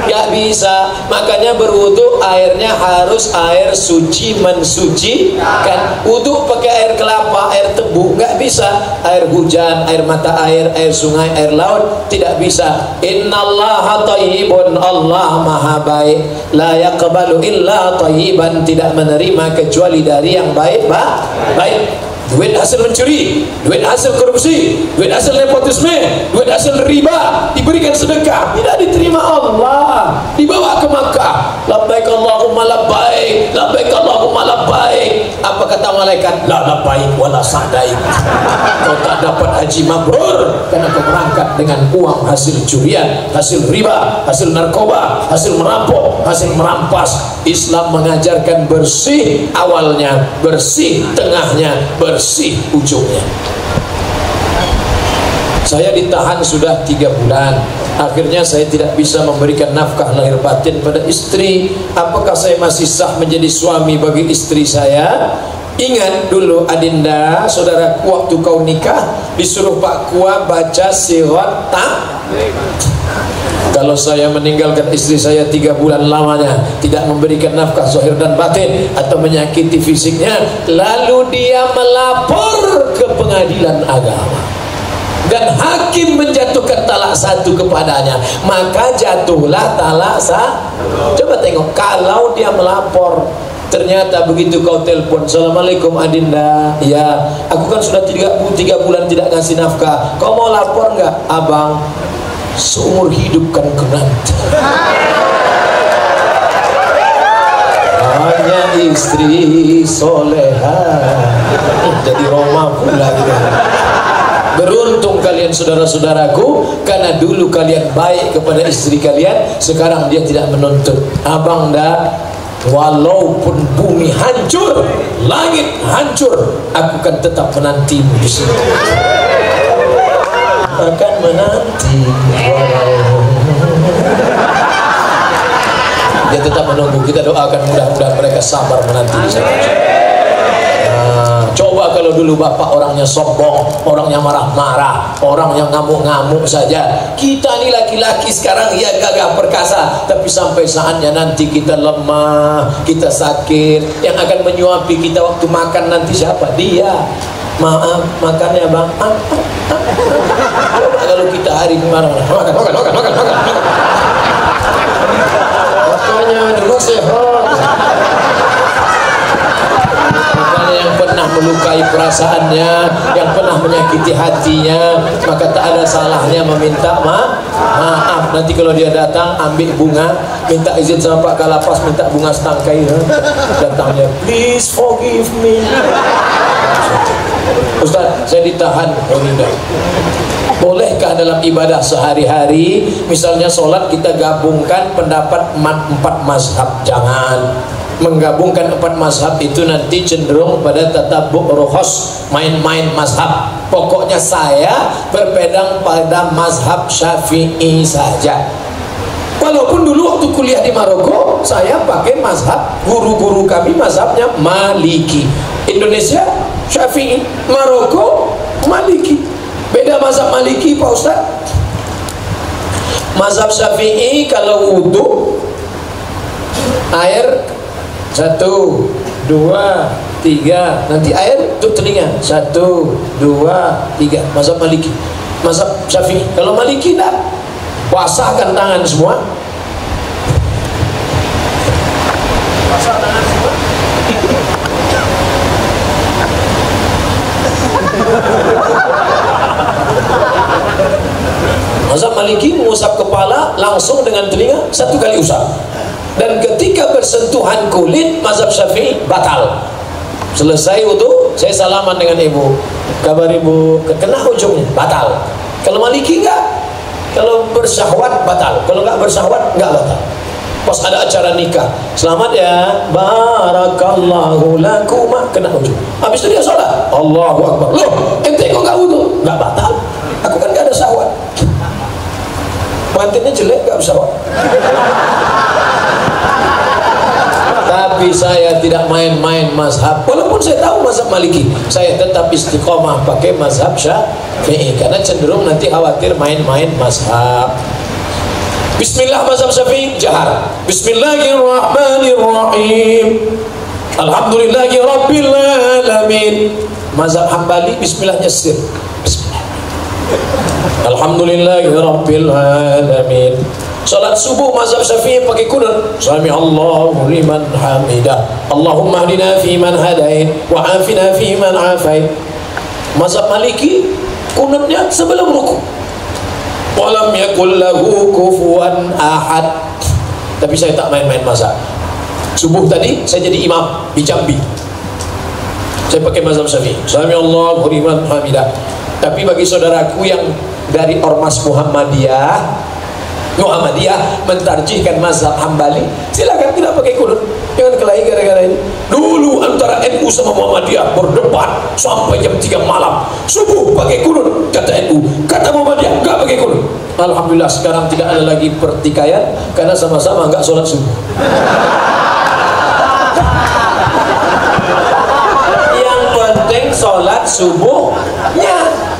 Gak bisa. Makanya berwudu airnya harus air suci, mensucikan. Wudu pakai air kelapa, air tebu, gak bisa. Air hujan, air mata air, air sungai, air laut, tidak bisa. Innallaha thayyibun, Allah maha baik. La yaqbalu illa thayyiban, tidak menerima kecuali dari yang baik. Baik. Duit hasil mencuri, duit hasil korupsi, duit hasil nepotisme, duit hasil riba diberikan sedekah, tidak diterima Allah, dibawa ke Makkah. Labbaik Allahumma labbaik, labbaik Allahumma labbaik. Apa kata malaikat? La labbaik wala sa'daik. Kau tak dapat haji mabrur karena kau berangkat dengan uang hasil curian, hasil riba, hasil narkoba, hasil merampok, hasil merampas. Islam mengajarkan bersih awalnya, bersih tengahnya, bersih ujungnya. Saya ditahan sudah 3 bulan. Akhirnya saya tidak bisa memberikan nafkah lahir batin pada istri. Apakah saya masih sah menjadi suami bagi istri saya? Ingat dulu Adinda, saudaraku, waktu kau nikah disuruh Pak Kua baca sirat kalau saya meninggalkan istri saya 3 bulan lamanya, tidak memberikan nafkah zahir dan batin, atau menyakiti fisiknya, lalu dia melapor ke pengadilan agama dan hakim menjatuhkan talak 1 kepadanya, maka jatuhlah talak 1. Coba tengok, kalau dia melapor, ternyata begitu kau telepon, Assalamualaikum Adinda, ya aku kan sudah 3 bulan tidak ngasih nafkah, kau mau lapor nggak? Abang, seumur hidup kan nanti hanya istri soleha, jadi Roma pula gitu. Beruntung kalian saudara-saudaraku, karena dulu kalian baik kepada istri kalian, sekarang dia tidak menuntut. Abang dah, walaupun bumi hancur, langit hancur, aku kan tetap menantimu di sini. Akan menanti, dia tetap menunggu. Kita doakan mudah-mudahan mereka sabar menanti di sana. Coba kalau dulu bapak orangnya sombong, orangnya marah-marah, orangnya ngamuk-ngamuk saja. Kita ini laki-laki sekarang ya gagah perkasa, tapi sampai saatnya nanti kita lemah, kita sakit. Yang akan menyuapi kita waktu makan nanti siapa? Dia. Maaf, makannya bang. Coba kalau kita hari marah-marah, makan. Makanya dulu sehat. Yang pernah melukai perasaannya, yang pernah menyakiti hatinya, maka tak ada salahnya meminta maaf. Nanti kalau dia datang ambil bunga, minta izin sama Pak Kalapas, minta bunga setangkai, datangnya, please forgive me. Ustaz, saya ditahan. Oh tidak. Bolehkah dalam ibadah sehari-hari, misalnya sholat, kita gabungkan pendapat 4 mazhab? Jangan. Menggabungkan 4 mazhab itu nanti cenderung pada tatabuk rukhas, main-main mazhab. Pokoknya saya berpegang pada mazhab Syafi'i saja. Walaupun dulu waktu kuliah di Maroko, saya pakai mazhab, guru-guru kami mazhabnya Maliki. Indonesia Syafi'i, Maroko Maliki. Beda mazhab Maliki Pak Ustaz. Mazhab Syafi'i kalau wudu, air 1, 2, 3, nanti air untuk telinga 1, 2, 3. Mazhab Maliki. Mazhab Syafi'i. Kalau Maliki enggak, basahkan tangan semua. Basah tangan semua. Mazhab Maliki mengusap kepala langsung dengan telinga 1 kali usap. Dan ketika bersentuhan kulit, mazhab Syafi'i batal. Selesai wudu, saya salaman dengan ibu, kabar ibu, kena ujungnya, batal. Kalau Maliki enggak. Kalau bersyahwat batal, kalau enggak bersyahwat enggak batal. Pas ada acara nikah, selamat ya, barakallahu lakuma, kena ujung. Habis itu dia sholat, Allahu Akbar. Loh, ente kok enggak wudu? Enggak batal. Aku kan enggak ada syahwat. pengantinnya jelek gak pesawat. Tapi saya tidak main-main mazhab. Walaupun saya tahu mazhab Maliki, saya tetap istiqomah pakai mazhab Syafi'i, karena cenderung nanti khawatir main-main mazhab. Bismillah mazhab Syafi'i jahar. Bismillahirrahmanirrahim. Alhamdulillahi rabbil alamin. Mazhab Hambali bismillahnya sir. Bismillah. Alhamdulillahi rabbil alamin. Salat subuh mazhab Syafi'i pakai kunut. Sami Allahu liman hamidah. Allahumma hdina fi man hadait wa afina fi man afait. Mazhab Maliki kunutnya sebelum ruku. Walam yakul lahu kufuwan ahad. Tapi saya tak main-main mazhab. Subuh tadi saya jadi imam di Jambi, saya pakai mazhab Syafi'i. Sami Allahu liman hamidah. Tapi bagi saudaraku yang dari ormas Muhammadiyah mentarjihkan mazhab Hambali, silakan tidak pakai kunut. Jangan kelahi gara-gara ini. Dulu antara NU sama Muhammadiyah berdebat sampai jam 3 malam. Subuh pakai kunut kata NU, kata Muhammadiyah enggak pakai kunut. Alhamdulillah sekarang tidak ada lagi pertikaian karena sama-sama enggak sholat subuh. Yang penting sholat subuhnya.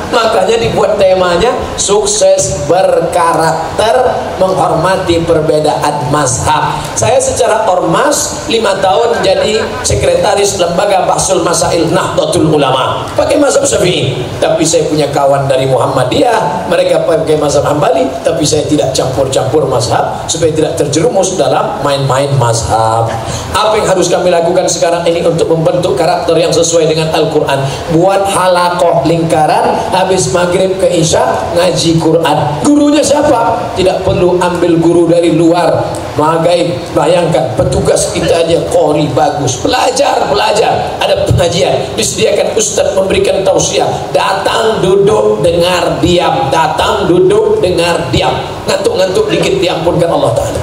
Makanya dibuat temanya sukses berkarakter, menghormati perbedaan mazhab. Saya secara ormas 5 tahun jadi sekretaris lembaga Bahsul Masail Nahdlatul Ulama pakai mazhab Syafi'i. Tapi saya punya kawan dari Muhammadiyah, mereka pakai mazhab Hambali. Tapi saya tidak campur-campur mazhab supaya tidak terjerumus dalam main-main mazhab. Apa yang harus kami lakukan sekarang ini untuk membentuk karakter yang sesuai dengan Al-Quran? Buat halakoh lingkaran, habis maghrib ke isya ngaji Quran. Gurunya siapa? Tidak perlu ambil guru dari luar. Magai, bayangkan petugas kita aja qori bagus, belajar ada pengajian, disediakan ustaz memberikan tausiah, datang duduk dengar diam, datang duduk dengar diam, ngantuk-ngantuk dikit diampunkan Allah Ta'ala.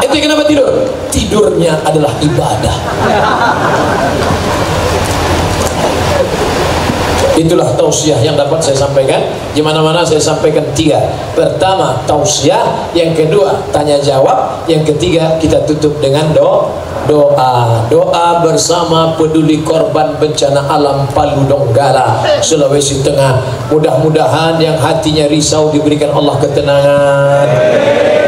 Itu kenapa tidur? Tidurnya adalah ibadah. Itulah tausiah yang dapat saya sampaikan. Di mana-mana saya sampaikan 3. Pertama tausiah, yang kedua tanya jawab, yang ketiga kita tutup dengan doa bersama peduli korban bencana alam Palu Donggala, Sulawesi Tengah. Mudah-mudahan yang hatinya risau diberikan Allah ketenangan,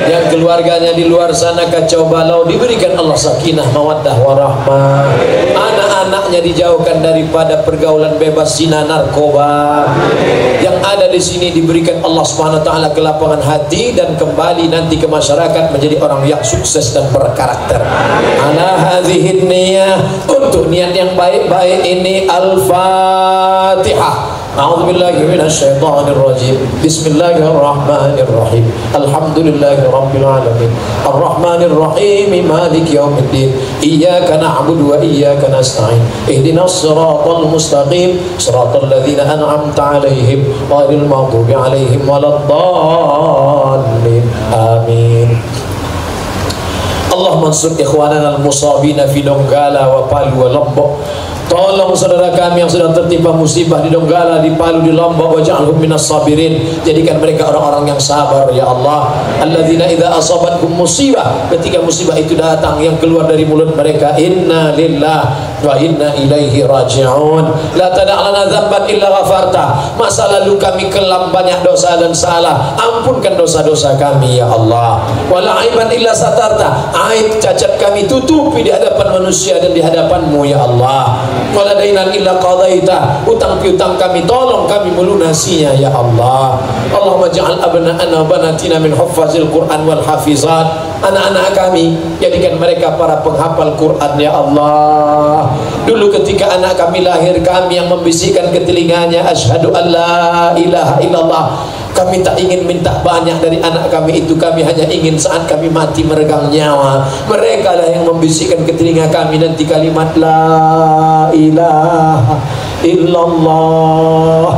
yang keluarganya di luar sana kacau balau diberikan Allah sakinah mawaddah warahmah, anak-anaknya dijauhkan daripada pergaulan bebas zina narkoba, yang ada di sini diberikan Allah Subhanahu wa taala kelapangan hati dan kembali nanti ke masyarakat menjadi orang yang sukses dan berkarakter. Ala hadhihi niyah, untuk niat yang baik-baik ini Al-Fatihah. A'udzubillahi minasyaitonir rajim. Bismillahirrahmanirrahim. Alhamdulillahirabbil alamin. Arrahmanir rahim. Maliki yaumiddin. Iyyaka na'budu wa iyyaka nasta'in. Ihdinas siratal mustaqim. Siratal ladzina an'amta 'alaihim ghairil maghdubi 'alaihim waladdallin. Amin. Allah mansur ikhwanana al-musabina fi Donggala wa Palu wa Lombok. Tolong saudara kami yang sudah tertimpa musibah di Donggala, di Palu, di Lombok, waj'alhum minas sabirin. Jadikan mereka orang-orang yang sabar ya Allah. Alladzina idza asabatkum musibah, ketika musibah itu datang yang keluar dari mulut mereka inna lillahi wa inna ilaihi raji'un. La tada'lana dzamban illa ghafarta. Masa lalu kami kelam banyak dosa dan salah, ampunkan dosa-dosa kami ya Allah. Wala aiban illa satarta. Aib cacat kami tutupi di hadapan manusia dan di hadapan-Mu ya Allah. Wala dainan illa qadaita. Utang piutang kami tolong kami melunasinya ya Allah. Allahumma ja'al abna'ana wa banatina min huffazil Qur'an wal hafizat. Anak-anak kami jadikan mereka para penghafal Quran ya Allah. Dulu ketika anak kami lahir, kami yang membisikkan ke telinganya asyhadu an la ilaha illallah. Kami tak ingin minta banyak dari anak kami itu, kami hanya ingin saat kami mati meregang nyawa, mereka lah yang membisikkan ke telinga kami nanti kalimat la ilaha illallah.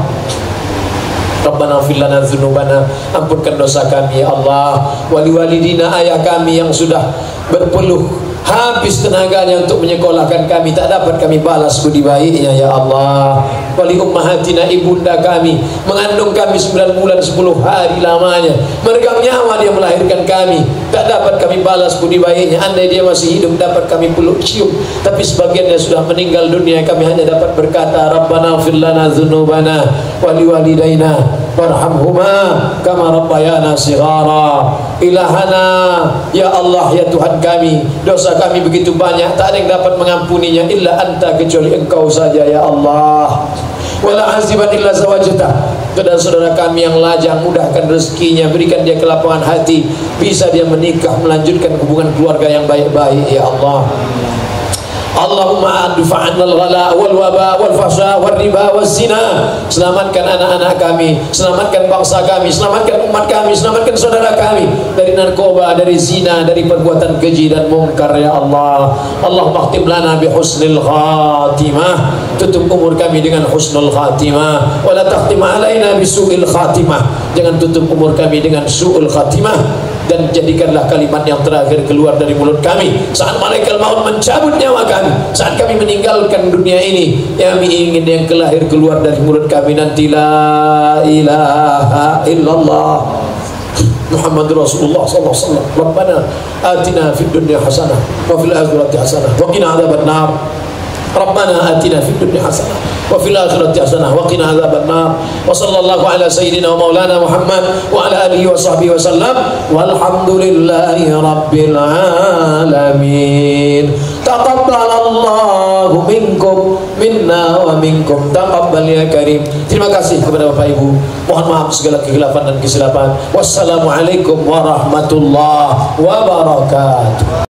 Rabbana ighfir lana dzunubana, ampunkan dosa kami ya Allah. Wali walidina, ayah kami yang sudah berpeluh habis tenaganya untuk menyekolahkan kami, tak dapat kami balas budi baiknya ya Allah. Wali ummahatina, ibunda kami mengandung kami 9 bulan 10 hari lamanya, meregang nyawa dia melahirkan kami, tak dapat kami balas budi baiknya. Andai dia masih hidup dapat kami peluk cium, tapi sebagiannya sudah meninggal dunia. Kami hanya dapat berkata Rabbana ighfir lana dzunubana wa liwalidayna warhamhuma kama rabbayana shighara. Ilahana, ya Allah, ya Tuhan kami, dosa kami begitu banyak, tak ada yang dapat mengampuninya illa anta, kecuali engkau saja ya Allah. Wala aziban illa zawajta, dan saudara kami yang lajang, mudahkan rezekinya, berikan dia kelapangan hati, bisa dia menikah, melanjutkan hubungan keluarga yang baik-baik ya Allah. Allahumma adfa'an al-ghala wal waba wal fahsya wal riba wal zina. Selamatkan anak-anak kami, selamatkan bangsa kami, selamatkan umat kami, selamatkan saudara kami dari narkoba, dari zina, dari perbuatan keji dan mungkar ya Allah. Allahumma khtim lana bi husnil khatimah, tutup umur kami dengan husnul khatimah, wa la takhtim alaina bi su'il khatimah, jangan tutup umur kami dengan su'ul khatimah. Dan jadikanlah kalimat yang terakhir keluar dari mulut kami saat malaikat maut mencabut nyawa kami, saat kami meninggalkan dunia ini, kami ingin yang kelahir keluar dari mulut kami nanti la ilaha illallah Muhammadur Rasulullah sallallahu alaihi wasallam. Rabbana atina fid dunya hasanah wa fil akhirati hasanah wa qina adzabannar. Rabbana atina fid dunya hasanah wa fil akhirati hasanah wa qina adzabannar. Wa sallallahu ala sayyidina wa maulana Muhammad wa ala alihi wa sahbihi wa sallam walhamdulillahi rabbil alamin. Taqabbalallahu minkum minna wa minkum taqabbal ya karim. Terima kasih kepada Bapak Ibu, mohon maaf segala kekhilafan dan kesilapan. Wassalamualaikum warahmatullahi wabarakatuh.